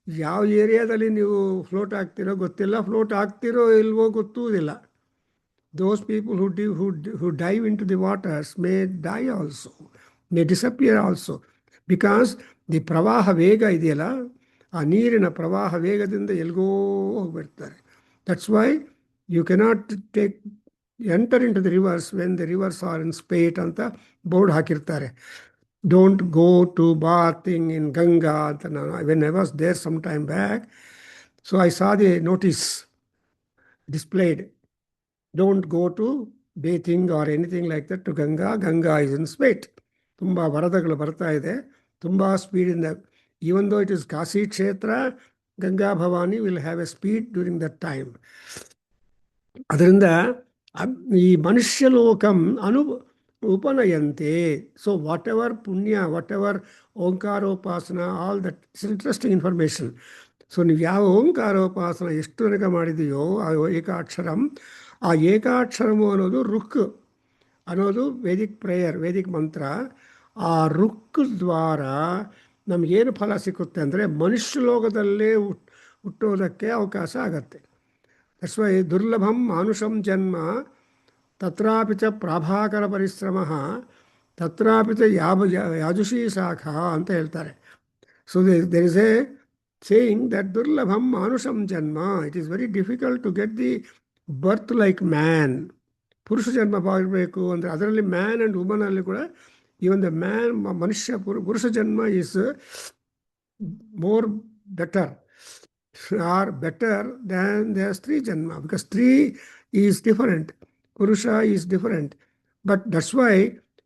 ಯಾವ ಏರಿಯಾದಲ್ಲಿ ನೀವು ಫ್ಲೋಟ್ ಆಗ್ತಿರೋ ಗೊತ್ತಿಲ್ಲ, ಫ್ಲೋಟ್ ಆಗ್ತಿರೋ ಇಲ್ವೋ ಗೊತ್ತೂದಿಲ್ಲ. Those people who dive into the waters may die also, may disappear also, because the ಪ್ರವಾಹ ವೇಗ ಇದೆಯಲ್ಲ, ಆ ನೀರಿನ ಪ್ರವಾಹ ವೇಗದಿಂದ ಎಲ್ಗೋ ಹೋಗ್ಬಿಡ್ತಾರೆ. That's why you cannot enter into the rivers when the rivers are in spate ಅಂತ ಬೋರ್ಡ್ ಹಾಕಿರ್ತಾರೆ. Don't go to bathing in Ganga ಅಂತ. ನಾನು when I was there some time back, so I saw the notice displayed, don't go to bathing or anything like that to Ganga. Ganga is in spate. ತುಂಬ ವರದಗಳು ಬರ್ತಾ ಇದೆ, ತುಂಬ ಸ್ಪೀಡಿಂದ. Even though it is Kashi ಕ್ಷೇತ್ರ, Ganga Bhavani will have a speed during that time. ಅದರಿಂದ ಈ ಮನುಷ್ಯಲೋಕಂ ಉಪನಯಂತೆ. ಸೊ ವಾಟ್ ಎವರ್ ಪುಣ್ಯ, ವಾಟ್ ಎವರ್ ಓಂಕಾರೋಪಾಸನ, all that it's interesting information. So ನೀವು ಯಾವ ಓಂಕಾರೋಪಾಸನ ಎಷ್ಟು ತನಕ ಮಾಡಿದೆಯೋ ಆ ಏಕಾಕ್ಷರಂ, ಆ ಏಕಾಕ್ಷರಮು ಅನ್ನೋದು ರುಕ್ ಅನ್ನೋದು ವೇದಿಕ್ ಪ್ರೇಯರ್, ವೇದಿಕ್ ಮಂತ್ರ. ಆ ರುಕ್ ದ್ವಾರ ನಮಗೇನು ಫಲ ಸಿಕ್ಕುತ್ತೆ ಅಂದರೆ ಮನುಷ್ಯ ಲೋಕದಲ್ಲೇ ಹುಟ್ಟೋದಕ್ಕೆ ಅವಕಾಶ ಆಗತ್ತೆ. ದಟ್ಸ್ ವೈ ದುರ್ಲಭಂ ಮಾನುಷಂ ಜನ್ಮ ತತ್ರಾಪಿ ಚ ಪ್ರಾಭಾಕರ ಪರಿಶ್ರಮ ತತ್ರಾಪಿ ಚ ಯಾಜುಷೀ ಶಾಖಾ ಅಂತ ಹೇಳ್ತಾರೆ. So there is a saying that durlabham manusham janma, it is very difficult to get the birth like man. ಪುರುಷ ಜನ್ಮ ಬರಬೇಕು ಅಂದರೆ ಅದರಲ್ಲಿ ಮ್ಯಾನ್ ಆ್ಯಂಡ್ ವುಮನ್ ಅಲ್ಲಿ ಕೂಡ ಈವನ್ ದ ಮ್ಯಾನ್, ಮನುಷ್ಯ ಪುರುಷ ಜನ್ಮ is more better are better than the ಸ್ತ್ರೀ ಜನ್ಮ, ಬಿಕಾಸ್ ಸ್ತ್ರೀ ಈಸ್ ಡಿಫರೆಂಟ್, ಪುರುಷ is different. But that's why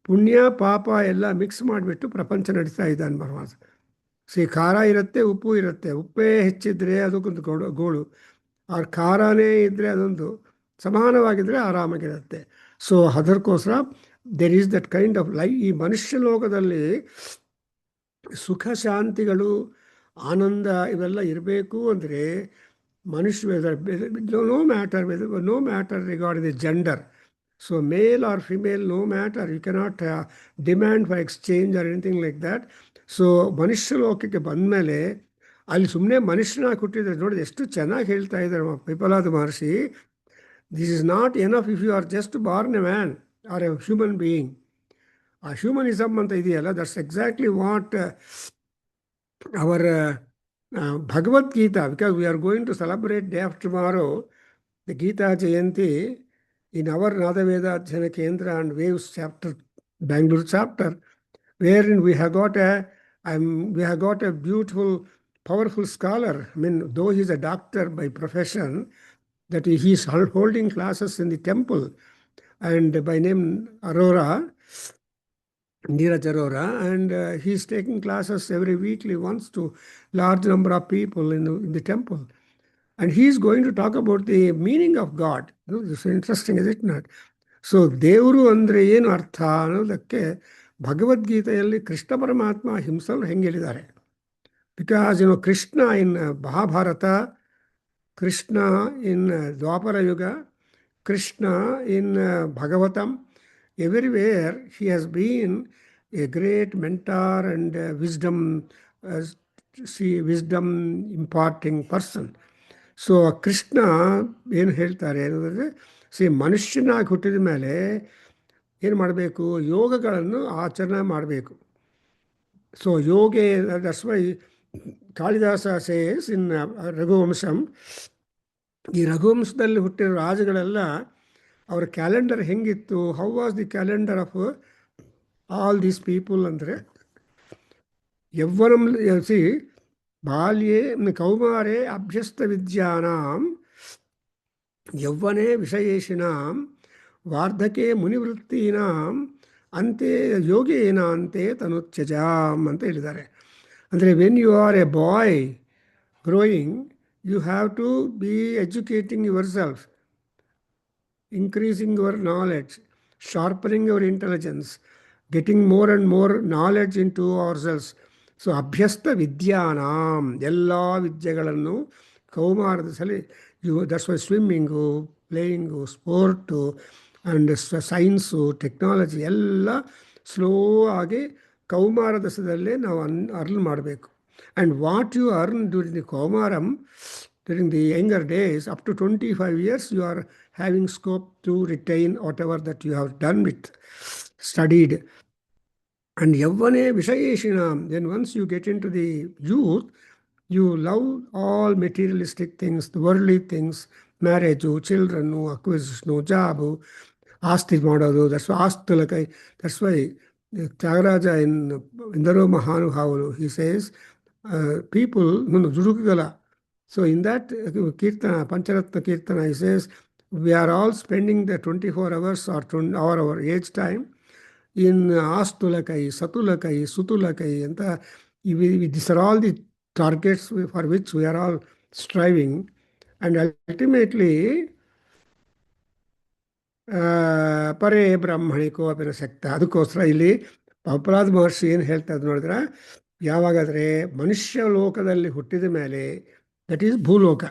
ಪುಣ್ಯ ಪಾಪ ಎಲ್ಲ ಮಿಕ್ಸ್ ಮಾಡಿಬಿಟ್ಟು ಪ್ರಪಂಚ ನಡೀತಾ ಇದ್ದಾನೆ ಭಗವಾನ್. ಖಾರ ಇರುತ್ತೆ, ಉಪ್ಪು ಇರುತ್ತೆ. ಉಪ್ಪೇ ಹೆಚ್ಚಿದ್ರೆ ಅದಕ್ಕೊಂದು ಗೋಳು, ಅವ್ರ ಖಾರನೇ ಇದ್ದರೆ ಅದೊಂದು ಸಮಾನವಾಗಿದ್ದರೆ ಆರಾಮಾಗಿರುತ್ತೆ. ಸೊ ಅದಕ್ಕೋಸ್ಕರ there is that kind of life. ಈ ಮನುಷ್ಯ ಲೋಕದಲ್ಲಿ ಸುಖ ಶಾಂತಿಗಳು, ಆನಂದ ಇವೆಲ್ಲ ಇರಬೇಕು ಅಂದರೆ ಮನುಷ್ಯ no matter regarding the gender, So male or female, no matter, you cannot demand for exchange or anything like that. So ಮನುಷ್ಯ ಲೋಕಕ್ಕೆ ಬಂದಮೇಲೆ ಅಲ್ಲಿ ಸುಮ್ಮನೆ ಮನುಷ್ಯನಾಗಿ ಹುಟ್ಟಿದ್ರೆ ನೋಡಿ ಎಷ್ಟು ಚೆನ್ನಾಗಿ ಹೇಳ್ತಾ ಇದ್ದಾರೆ Pippalada Maharshi. This is not enough if you are just born a man or a human being. ಆ ಹ್ಯೂಮನಿಸಮ್ ಅಂತ ಇದೆಯಲ್ಲ, that's exactly what our Bhagavad-gita, because we are going to celebrate day after tomorrow the Gita Jayanti in our Nadaveda Adhyayana Kendra and Waves chapter, Bangalore chapter, wherein we have got a beautiful, powerful scholar. I mean, though he is a doctor by profession, that he is holding classes in the temple, and by name Arora, Neeraj Arora, and he is taking classes every weekly once to large number of people in the temple. And he is going to talk about the meaning of God. This is interesting, is it not? So ದೇವರು ಅಂದರೆ ಏನು ಅರ್ಥ ಅನ್ನೋದಕ್ಕೆ ಭಗವದ್ಗೀತೆಯಲ್ಲಿ ಕೃಷ್ಣ ಪರಮಾತ್ಮ ಹಿಮ್ಸಲ್ ಹೆಂಗೆ ಹೇಳಿದ್ದಾರೆ. Because Krishna ಇನ್ ಮಹಾಭಾರತ, ಕೃಷ್ಣ ಇನ್ ದ್ವಾಪರ ಯುಗ, ಕೃಷ್ಣ ಇನ್ Bhagavatam, everywhere he has been a great mentor and wisdom imparting person. So Krishna ಏನು ಹೇಳ್ತಾರೆ ಅನ್ನೋದ್ರೆ, ಮನುಷ್ಯನಾಗಿ ಹುಟ್ಟಿದ ಮೇಲೆ ಏನು ಮಾಡಬೇಕು, ಯೋಗಗಳನ್ನು ಆಚರಣೆ ಮಾಡಬೇಕು. ಸೊ ಯೋಗೆ, that's why Kalidasa says in Raghuvamsham, ಈ ರಘುವಂಶದಲ್ಲಿ ಹುಟ್ಟಿರೋ ರಾಜುಗಳೆಲ್ಲ ಅವರ ಕ್ಯಾಲೆಂಡರ್ ಹೆಂಗಿತ್ತು, how was the calendar of all these people ಅಂದರೆ, ಯೌವನಂ ಸಿ ಬಾಲ್ಯೆ ಕೌಮಾರೇ ಅಭ್ಯಸ್ತ ವಿದ್ಯಾನಾಂ, ಯೌವನೆ ವಿಷಯೇಷಿಣಾಂ, ವಾರ್ಧಕೆ ಮುನಿವೃತ್ತೀನಾಂ, ಅಂತೆ ಯೋಗೇನ ಅಂತೆ ತನುತ್ಯಜಾಂ ಅಂತ ಹೇಳಿದ್ದಾರೆ. ಅಂದರೆ when you are a boy growing, you have to be educating yourself, increasing your knowledge, sharpening your intelligence, getting more and more knowledge into ourselves. So ಅಭ್ಯಸ್ತ ವಿದ್ಯಾನಾಂ, ಎಲ್ಲ ವಿದ್ಯೆಗಳನ್ನು ಕೌಮಾರದಲ್ಲಿ that's why swimming, playing, sport and science, technology ಎಲ್ಲ slow ಆಗಿ ಕೌಮಾರ ದಶದಲ್ಲೇ ನಾವು ಅರ್ನ್ ಮಾಡಬೇಕು. And what you earn during the ಕೌಮಾರಂ, during the younger days, up to 25 years, you are having scope to retain whatever that you have done with, studied. And yavvane vishayeshinam, then once you get into the youth, you love all materialistic things, the worldly things, marriage, children, acquisition, job, asti ಮಾಡೋದು. That's why astulakai. That's why Tyagaraja in Indaro Mahanuhavulu, he says, people, ದುಡುಕುಗಳ. So in that Kirtana, Pancharatna Kirtana, he says, we are all spending the 24 hours or our age time in Astulakai, Satulakai, Sutulakai, and these are all the targets for which we are all striving. And ultimately, ಪರೇ ಬ್ರಾಹ್ಮಣಿಕೋ ಅಪಿನ ಶಕ್ತ. ಅದಕ್ಕೋಸ್ಕರ ಇಲ್ಲಿ ಪ್ರಹ್ಲಾದ ಮಹರ್ಷಿ ಏನು ಹೇಳ್ತಾ ಇದ್ದು ನೋಡಿದ್ರೆ, ಯಾವಾಗಾದರೆ ಮನುಷ್ಯ ಲೋಕದಲ್ಲಿ ಹುಟ್ಟಿದ ಮೇಲೆ, ದಟ್ ಈಸ್ ಭೂಲೋಕ.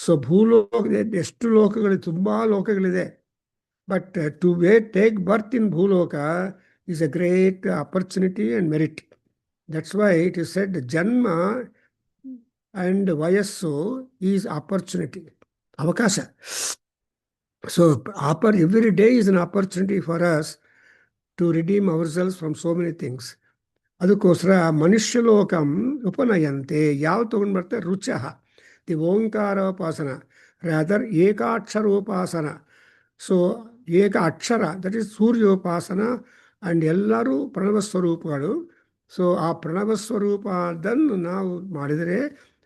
ಸೊ ಭೂಲೋಕ, ಎಷ್ಟು ಲೋಕಗಳಿದೆ, ತುಂಬ ಲೋಕಗಳಿದೆ. ಬಟ್ ಟು ಟೇಕ್ ಬರ್ತ್ ಇನ್ ಭೂಲೋಕ is A great opportunity and merit. That's why it is shed ಜನ್ಮ ಆ್ಯಂಡ್ ವಯಸ್ಸು ಈಸ್ ಆಪರ್ಚುನಿಟಿ, ಅವಕಾಶ. So every day is an opportunity for us to redeem ourselves from so many things. ಅದಕ್ಕೋಸ್ಕರ ಮನುಷ್ಯ ಲೋಕಂ ಉಪನಯಂತೆ, ಯಾವ ತೊಗೊಂಡು ಬರ್ತಾರೆ, ರುಚಃ the ಓಂಕಾರೋಪಾಸನ, rather ಏಕಾಕ್ಷರೋಪಾಸನ. So ಏಕ ಅಕ್ಷರ, that is ಸೂರ್ಯೋಪಾಸನ, and ಎಲ್ಲರೂ ಪ್ರಣವ ಸ್ವರೂಪಗಳು. ಸೊ ಆ ಪ್ರಣವ ಸ್ವರೂಪದನ್ನು ನಾವು ಮಾಡಿದರೆ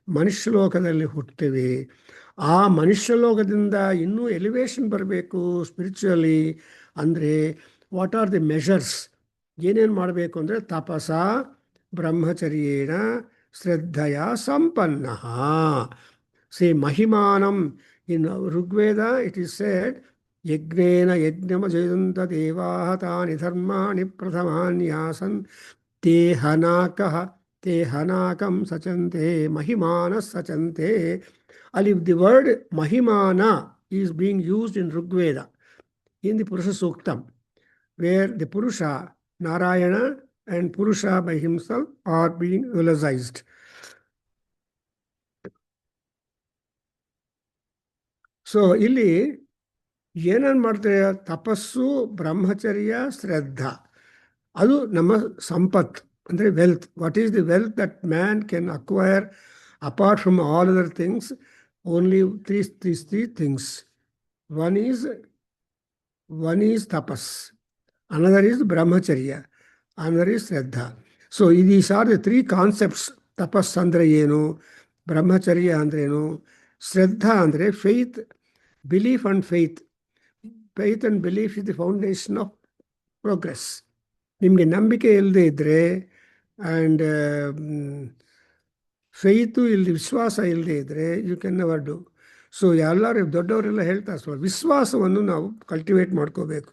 ಮನುಷ್ಯ ಲೋಕದಲ್ಲಿ ಹುಟ್ಟುತ್ತೇವೆ. ಆ ಮನುಷ್ಯ ಲೋಕದಿಂದ ಇನ್ನೂ ಎಲಿವೇಶನ್ ಬರಬೇಕು ಸ್ಪಿರಿಚುವಲಿ. ಅಂದರೆ ವಾಟ್ ಆರ್ ದಿ ಮೆಷರ್ಸ್, ಏನೇನು ಮಾಡಬೇಕು ಅಂದರೆ, ತಪಸ, ಬ್ರಹ್ಮಚರ್ಯೇಣ, ಶ್ರದ್ಧೆಯ ಸಂಪನ್ನ. ಸಿ ಮಹಿಮಾನಂ, in Rigveda it is said, ಯಜ್ಞೇನ ಯಜ್ಞಮಜಯಂತ ದೇವಾಃ ತಾನಿ ಧರ್ಮಾಣಿ ಪ್ರಥಮಾನ್ಯಾಸನ್ ತೇ ಹನಾಕಂ ಸಚಂತೆ ಮಹಿಮಾನ ಸಚಂತೆ. ಅಲ್ಲಿ the word mahimana is being used in Rigveda. in the Purusha Suktam, where the Purusha, Narayana and Purusha by himself are being eulogized. So ಇಲ್ಲಿ ಏನೇನು ಮಾಡ್ತಾರೆ? ತಪಸ್ಸು, ಬ್ರಹ್ಮಚರ್ಯ, ಶ್ರದ್ಧಾ, ಅದು ನಮ್ಮ ಸಂಪತ್, ಅಂದರೆ wealth. What is the wealth that man can acquire apart from all other things? Only three things. One is ತಪಸ್, another is ಬ್ರಹ್ಮಚರ್ಯ, another is Shraddha. So these are the three concepts. ತಪಸ್ ಅಂದರೆ ಏನು, ಬ್ರಹ್ಮಚರ್ಯ ಅಂದ್ರೇನು, ಶ್ರದ್ಧಾ ಅಂದರೆ faith, belief and faith. Faith and belief is the foundation of progress. ನಿಮಗೆ ನಂಬಿಕೆ ಇಲ್ಲದೆ ಇದ್ದರೆ ಆ್ಯಂಡ್ ಫೇತು ಇಲ್ಲದೆ, ವಿಶ್ವಾಸ ಇಲ್ಲದೆ ಇದ್ದರೆ you can never do. So ಎಲ್ಲರೂ ದೊಡ್ಡವರೆಲ್ಲ ಹೇಳ್ತಾರೆ, ಸೊ ವಿಶ್ವಾಸವನ್ನು ನಾವು ಕಲ್ಟಿವೇಟ್ ಮಾಡ್ಕೋಬೇಕು.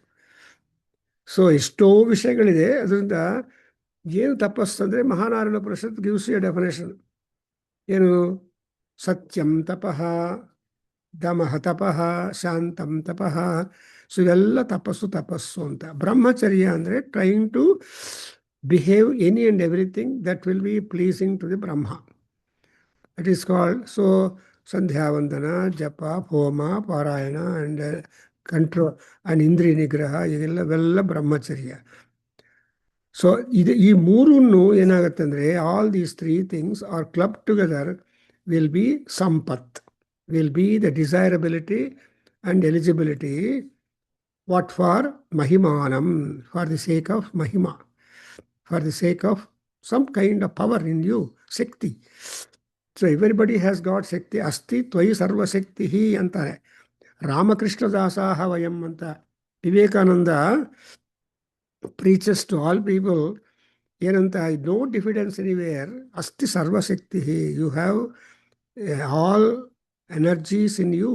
ಸೊ ಎಷ್ಟೋ ವಿಷಯಗಳಿದೆ. ಅದರಿಂದ ಏನು ತಪಸ್ಸು ಅಂದರೆ, Mahanarayana Upanishad gives A definition. ಏನು? ಸತ್ಯಂ ತಪಃ, ದಮಃ ತಪಃ, ಶಾಂತಂ ತಪಃ. ಸೊ ಇವೆಲ್ಲ ತಪಸ್ಸು ಅಂತ. ಬ್ರಹ್ಮಚರ್ಯ ಅಂದರೆ trying to behave any and everything that will be pleasing to the Brahma. It is called. So sandhyavandana, japa, homa, ಪಾರಾಯಣ ಆ್ಯಂಡ್ ಕಂಟ್ರೋಲ್ ಆ್ಯಂಡ್ ಇಂದ್ರಿಯ ನಿಗ್ರಹ, ಇವೆಲ್ಲ ಬ್ರಹ್ಮಚರ್ಯ. ಸೊ ಈ ಮೂರನ್ನು ಏನಾಗುತ್ತೆ ಅಂದರೆ, all these three things are club together will be Sampath, will be the desirability and eligibility. What for? Mahimanam, for the sake of Mahima, for the sake of some kind of power in you, Shakti. So everybody has got Shakti. Asti Tvai Sarva Shakti hi anತಾರೆ. Ramakrishna Dasaha Vayam anta. Vivekananda preaches to all people, ಏನಂತ, no diffidence anywhere. Asti Sarva Shakti hi. You have all energies in you,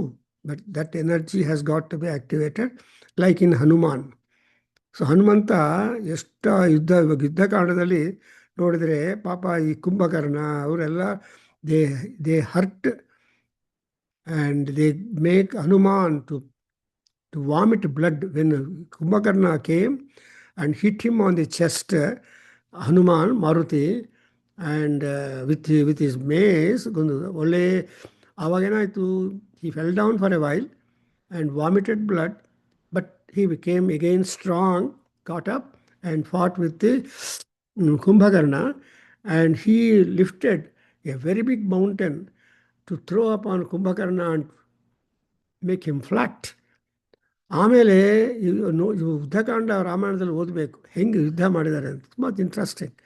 but that energy has got to be activated, like in Hanuman. So Hanumantha ಎಷ್ಟು ಯುದ್ಧಕಾಂಡದಲ್ಲಿ ನೋಡಿದರೆ, ಪಾಪ ಈ ಕುಂಭಕರ್ಣ ಅವರೆಲ್ಲ they hurt and they make Hanuman to vomit blood when Kumbhakarna came and hit him on the chest. Hanuman Maruti and with his mace ಒಂದು ಒಳ್ಳೆ, ಆವಾಗೇನಾಯಿತು, he fell down for a while and vomited blood, but he became again strong, got up and fought with the Kumbhakarna, and he lifted a very big mountain to throw upon Kumbhakarna and make him flat. ಆಮೇಲೆ ಯುದ್ಧಕಾಂಡ ರಾಮಾಯಣದಲ್ಲಿ ಓದಬೇಕು, ಹೆಂಗೆ ಯುದ್ಧ ಮಾಡಿದ್ದಾರೆ ಅಂತ. ತುಂಬ interesting.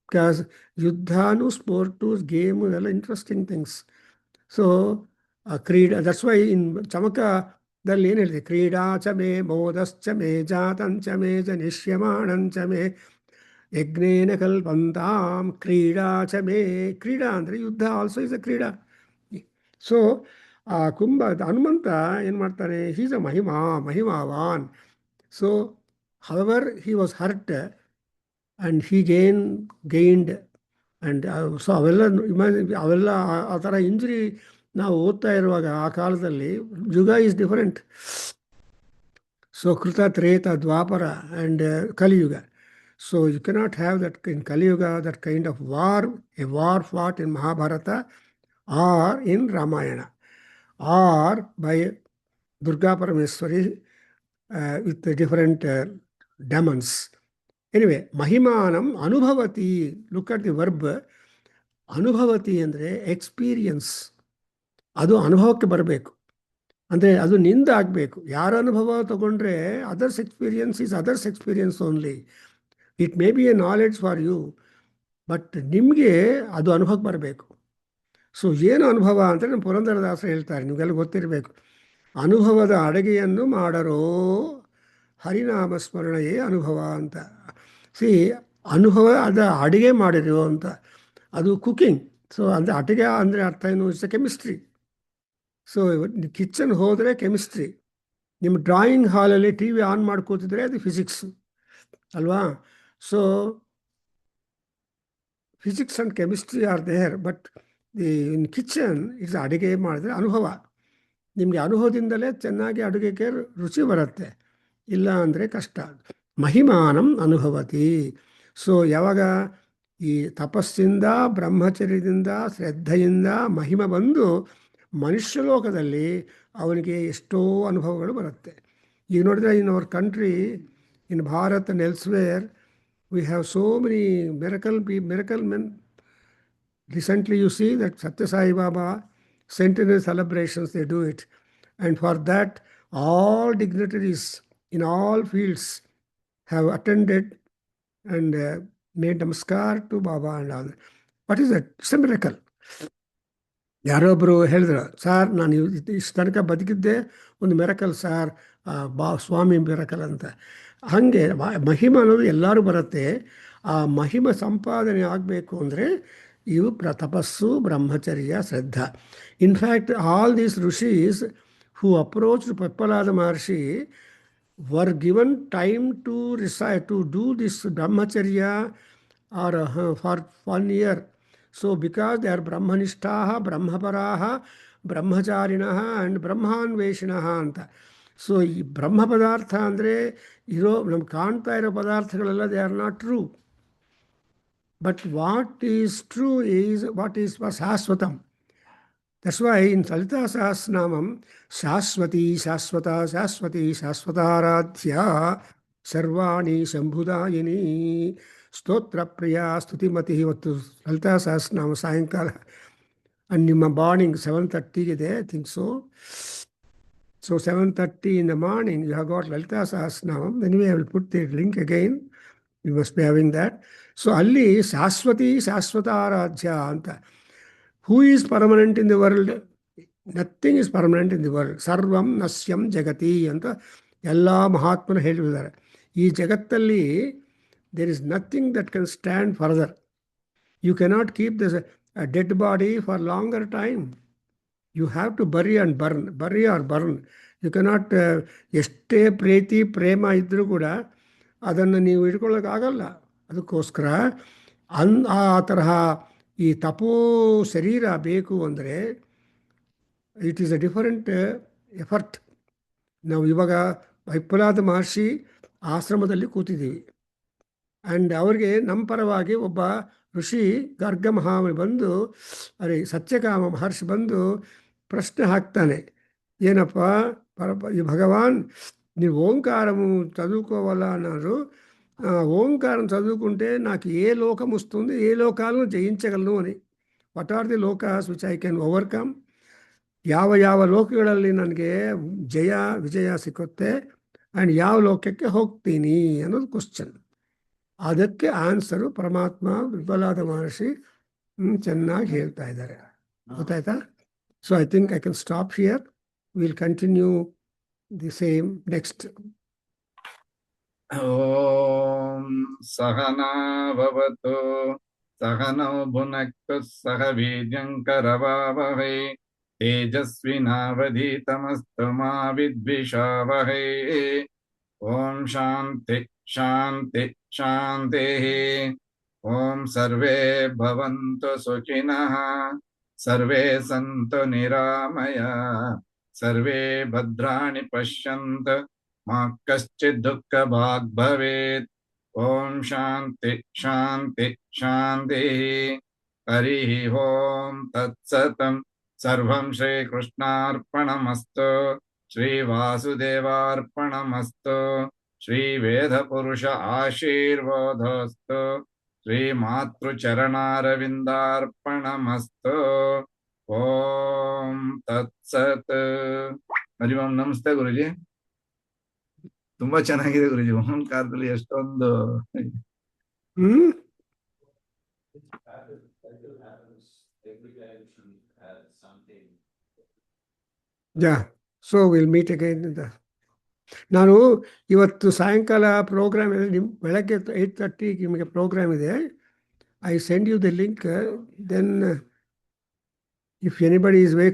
Because ಯುದ್ಧನೂ, sport, game ಎಲ್ಲ interesting things. So ಕ್ರೀಡಾ, ದಟ್ಸ್ ವೈ ಇನ್ ಚಮಕದಲ್ಲಿ ಏನು ಹೇಳಿದೆ, ಕ್ರೀಡಾ ಚ ಮೇ ಮೋದಶ್ಚ ಮೇ ಜಾತಂಚ ಮೇ ಜನಿಷ್ಯಮಾಣಂಚ ಮೇ ಯಜ್ಞೇನ ಕಲ್ಪಂತಾಂ ಕ್ರೀಡಾ ಚ ಮೇ. ಕ್ರೀಡಾ ಅಂದರೆ ಯುದ್ಧ ಆಲ್ಸೋ ಇಸ್ ಅ ಕ್ರೀಡಾ. ಸೊ ಆ ಹನುಮಂತ ಏನು ಮಾಡ್ತಾನೆ, he's a mahimavan. So however he was hurt and he gained and so ಅವೆಲ್ಲ ಆ ಥರ ಇಂಜುರಿ ನಾವು ಓದ್ತಾ ಇರುವಾಗ ಆ ಕಾಲದಲ್ಲಿ ಯುಗ ಈಸ್ ಡಿಫರೆಂಟ್. ಸೊ ಕೃತ, Treta, Dwapara and Kaliyuga. So you cannot have that in Kaliyuga, that kind of war, a war fought in Mahabharata or in Ramayana or by Durga Parameshwari with different demons. Anyway, ಮಹಿಮಾನಂ ಅನುಭವತಿ. Look at the verb. ಅನುಭವತಿ ಅಂದರೆ ಎಕ್ಸ್ಪೀರಿಯನ್ಸ್. ಅದು ಅನುಭವಕ್ಕೆ ಬರಬೇಕು, ಅಂದರೆ ಅದು ನಿಂದ ಆಗಬೇಕು. ಯಾರ ಅನುಭವ ತಗೊಂಡ್ರೆ others experience is others experience only. It may be a knowledge for you, but ನಿಮಗೆ ಅದು ಅನುಭವಕ್ಕೆ ಬರಬೇಕು. ಸೊ ಏನು ಅನುಭವ ಅಂದರೆ, ನಮ್ಮ ಪುರಂದರದಾಸರು ಹೇಳ್ತಾರೆ, ನಿಮಗೆಲ್ಲ ಗೊತ್ತಿರಬೇಕು, ಅನುಭವದ ಅಡುಗೆಯನ್ನು ಮಾಡರೋ ಹರಿನಾಮ ಸ್ಮರಣೆಯೇ ಅನುಭವ ಅಂತ. ಸಿ, ಅನುಭವ ಅದ ಅಡುಗೆ ಮಾಡಿರೋ ಅಂತ, ಅದು ಕುಕಿಂಗ್. ಸೊ ಅಂದರೆ ಅಡುಗೆ ಅಂದರೆ ಅರ್ಥ ಏನು, it's a chemistry. So kitchen ಹೋದರೆ ಕೆಮಿಸ್ಟ್ರಿ. ನಿಮ್ಮ ಡ್ರಾಯಿಂಗ್ ಹಾಲಲ್ಲಿ ಟಿ ವಿ ಆನ್ ಮಾಡ್ಕೋತಿದ್ರೆ ಅದು ಫಿಸಿಕ್ಸ್ ಅಲ್ವಾ? So physics and chemistry are there, but in kitchen it's ಅಡುಗೆ ಮಾಡಿದ್ರೆ ಅನುಭವ. ನಿಮಗೆ ಅನುಭವದಿಂದಲೇ ಚೆನ್ನಾಗಿ ಅಡುಗೆಗೆ ರುಚಿ ಬರುತ್ತೆ. ಇಲ್ಲ ಅಂದರೆ ಕಷ್ಟ. ಮಹಿಮಾನಂ ಅನುಭವತಿ. ಸೊ ಯಾವಾಗ ಈ ತಪಸ್ಸಿಂದ, ಬ್ರಹ್ಮಚರ್ಯದಿಂದ, ಶ್ರದ್ಧೆಯಿಂದ ಮಹಿಮ ಬಂದು ಮನುಷ್ಯ ಲೋಕದಲ್ಲಿ ಅವನಿಗೆ ಎಷ್ಟೋ ಅನುಭವಗಳು ಬರುತ್ತೆ. ಈಗ ನೋಡಿದ್ರೆ in our country, in Bharat and elsewhere, we have so many miracle men. Recently, you see that Satya Sai Baba centenary celebrations, they do it. And for that, all dignitaries in all fields have attended and made namaskar to Baba and all. What is that? It's a miracle. ಯಾರೊಬ್ಬರು ಹೇಳಿದ್ರು, sir ನಾನು ಇಷ್ಟು ತನಕ ಬದುಕಿದ್ದೆ ಒಂದು miracle sir, ಸ್ವಾಮಿ miracle ಅಂತ. ಹಾಗೆ ಮಹಿಮ ಅನ್ನೋದು ಎಲ್ಲರೂ ಬರುತ್ತೆ. ಆ ಮಹಿಮ ಸಂಪಾದನೆ ಆಗಬೇಕು ಅಂದರೆ ಇವು ತಪಸ್ಸು, ಬ್ರಹ್ಮಚರ್ಯ, ಶ್ರದ್ಧಾ. In fact all these rishis who approach Padmanabha Maharshi were given time to recite, to do this brahmacharya or for 1 year. So because they are brahmanishtaha, brahmaparaha, brahmacharinaha and brahmanveshinaha ಅಂತ. ಸೊ ಈ ಬ್ರಹ್ಮ ಪದಾರ್ಥ ಅಂದರೆ ಇರೋ ನಮ್ಗೆ ಕಾಣ್ತಾ ಇರೋ ಪದಾರ್ಥಗಳೆಲ್ಲ they are not true. But what is true is what is shashwatam. That's why in Lalita Sahasranamam, Shashwati, Shashwata, Shashwati, Shashwataradhya, Sarvani, Shambhudayini, Stotra Priya, Stutimati, ಇವತ್ತು Lalita Sahasranama ಸಾಯಂಕಾಲ and ನಿಮ್ಮ ಮಾರ್ನಿಂಗ್ 7:30 ಇದೆ, I think so. So 7:30 in the morning, you have got Lalita Sahasranamam. Anyway, I will put the link again. You must be having that. So ಅಲ್ಲಿ ಶಾಶ್ವತಿ ಶಾಶ್ವತಾರಾಧ್ಯ ಅಂತ. Who is permanent in the world? Nothing is permanent in the world. ಸರ್ವಂ ನಶ್ಯಂ ಜಗತಿ ಅಂತ ಎಲ್ಲ ಮಹಾತ್ಮರು ಹೇಳಿದ್ದಾರೆ. ಈ ಜಗತ್ತಲ್ಲಿ there is nothing that can stand further. You cannot keep this dead body for longer time. You have to bury and burn, bury or burn. You cannot, ಎಷ್ಟೇ ಪ್ರೀತಿ ಪ್ರೇಮ ಇದ್ದರೂ ಕೂಡ ಅದನ್ನು ನೀವು ಇಟ್ಕೊಳ್ಳೋಕ್ಕಾಗಲ್ಲ. ಅದಕ್ಕೋಸ್ಕರ ಆ ತರಹ ಈ ತಪೋ ಶರೀರ ಬೇಕು ಅಂದರೆ it is a different effort. ನಾವು ಇವಾಗ ಪದ್ಮನಾಭ ಮಹರ್ಷಿ ಆಶ್ರಮದಲ್ಲಿ ಕೂತಿದ್ದೀವಿ, ಆ್ಯಂಡ್ ಅವ್ರಿಗೆ ನಮ್ಮ ಪರವಾಗಿ ಒಬ್ಬ ಋಷಿ ಗರ್ಗ ಮಹಾಮುನಿ ಬಂದು, ಸತ್ಯಕಾಮ ಮಹರ್ಷಿ ಬಂದು ಪ್ರಶ್ನೆ ಹಾಕ್ತಾನೆ, ಏನಪ್ಪ ಈ భగవాన్ ನೀವು ఓంకారము చదువుకోవాలా అన్నారు. ఓంకారం చదువుకుంటే నాకు ఏ లోకం వస్తుంది, ఏ లోకాలను జయించగలను అని. What are the lokas which I can overcome? ಯಾವ ಲೋಕಗಳಲ್ಲಿ ನನಗೆ ವಿಜಯ ಸಿಕ್ಕುತ್ತೆ ಆ್ಯಂಡ್ ಯಾವ ಲೋಕಕ್ಕೆ ಹೋಗ್ತೀನಿ ಅನ್ನೋದು ಕ್ವಶನ್. ಅದಕ್ಕೆ ಆನ್ಸರು ಪರಮಾತ್ಮ ವಿಫಲಾದ ಮಹರ್ಷಿ ಚೆನ್ನಾಗಿ ಹೇಳ್ತಾ ಇದ್ದಾರೆ. ಗೊತ್ತಾಯ್ತಾ? So I think I can stop here. Will continue the same next. ಓಂ ಸಹನಾ ಭವತು ಸಹನೌ ಭುನಕ್ತು ಸಹ ವೀರ್ಯಂಕರವಾವಹೈ ತೇಜಸ್ವಿನಾವಧೀತಮಸ್ತು ಮಾ ವಿದ್ವಿಷಾವಹೈ. ಓಂ ಶಾಂತಿ ಶಾಂತಿ ಶಾಂತಿ. ಓಂ ಸರ್ವೇ ಭವಂತು ಸುಖಿನಃ, ಸರ್ವೇ ಸಂತು ನಿರಾಮಯ, ಸರ್ವೇ ಭದ್ರಾಣಿ ಪಶ್ಯಂತು, ಮಾ ಕಶ್ಚಿತ್ ದುಃಖ ಭಾಗ್ ಭವೇತ್. ಓಂ ಶಾಂತಿ ಶಾಂತಿ ಶಾಂತಿ. ಹರಿ ಓಂ ತತ್ಸತಂ. ಸರ್ವಂ ಶ್ರೀ ಕೃಷ್ಣಾರ್ಪಣಮಸ್ತು, ಶ್ರೀ ವಾಸುದೇವಾರ್ಪಣಮಸ್ತು, ಶ್ರೀ ವೇದ ಪುರುಷ ಆಶೀರ್ವಾದೋಸ್ತು, ಶ್ರೀ ಮಾತೃಚರಣಾರವಿಂದಾರ್ಪಣಮಸ್ತು. ಓಂ ತತ್ಸತ್. ಹರಿ ಓಂ. ನಮಸ್ತೆ ಗುರುಜಿ. ತುಂಬಾ ಚೆನ್ನಾಗಿದೆ ಗುರುಜಿ. ಓಂಕಾರದಲ್ಲಿ ಎಷ್ಟೊಂದು ಸೊ ವಿಲ್ ಮೀಟ್ ಅಗೈನ್. ನಾನು ಇವತ್ತು ಸಾಯಂಕಾಲ ಪ್ರೋಗ್ರಾಮ್ ಇದೆ, ಬೆಳಗ್ಗೆ 8:30 ನಿಮಗೆ ಪ್ರೋಗ್ರಾಮ್ ಇದೆ. I send you the link. Then if anybody is wake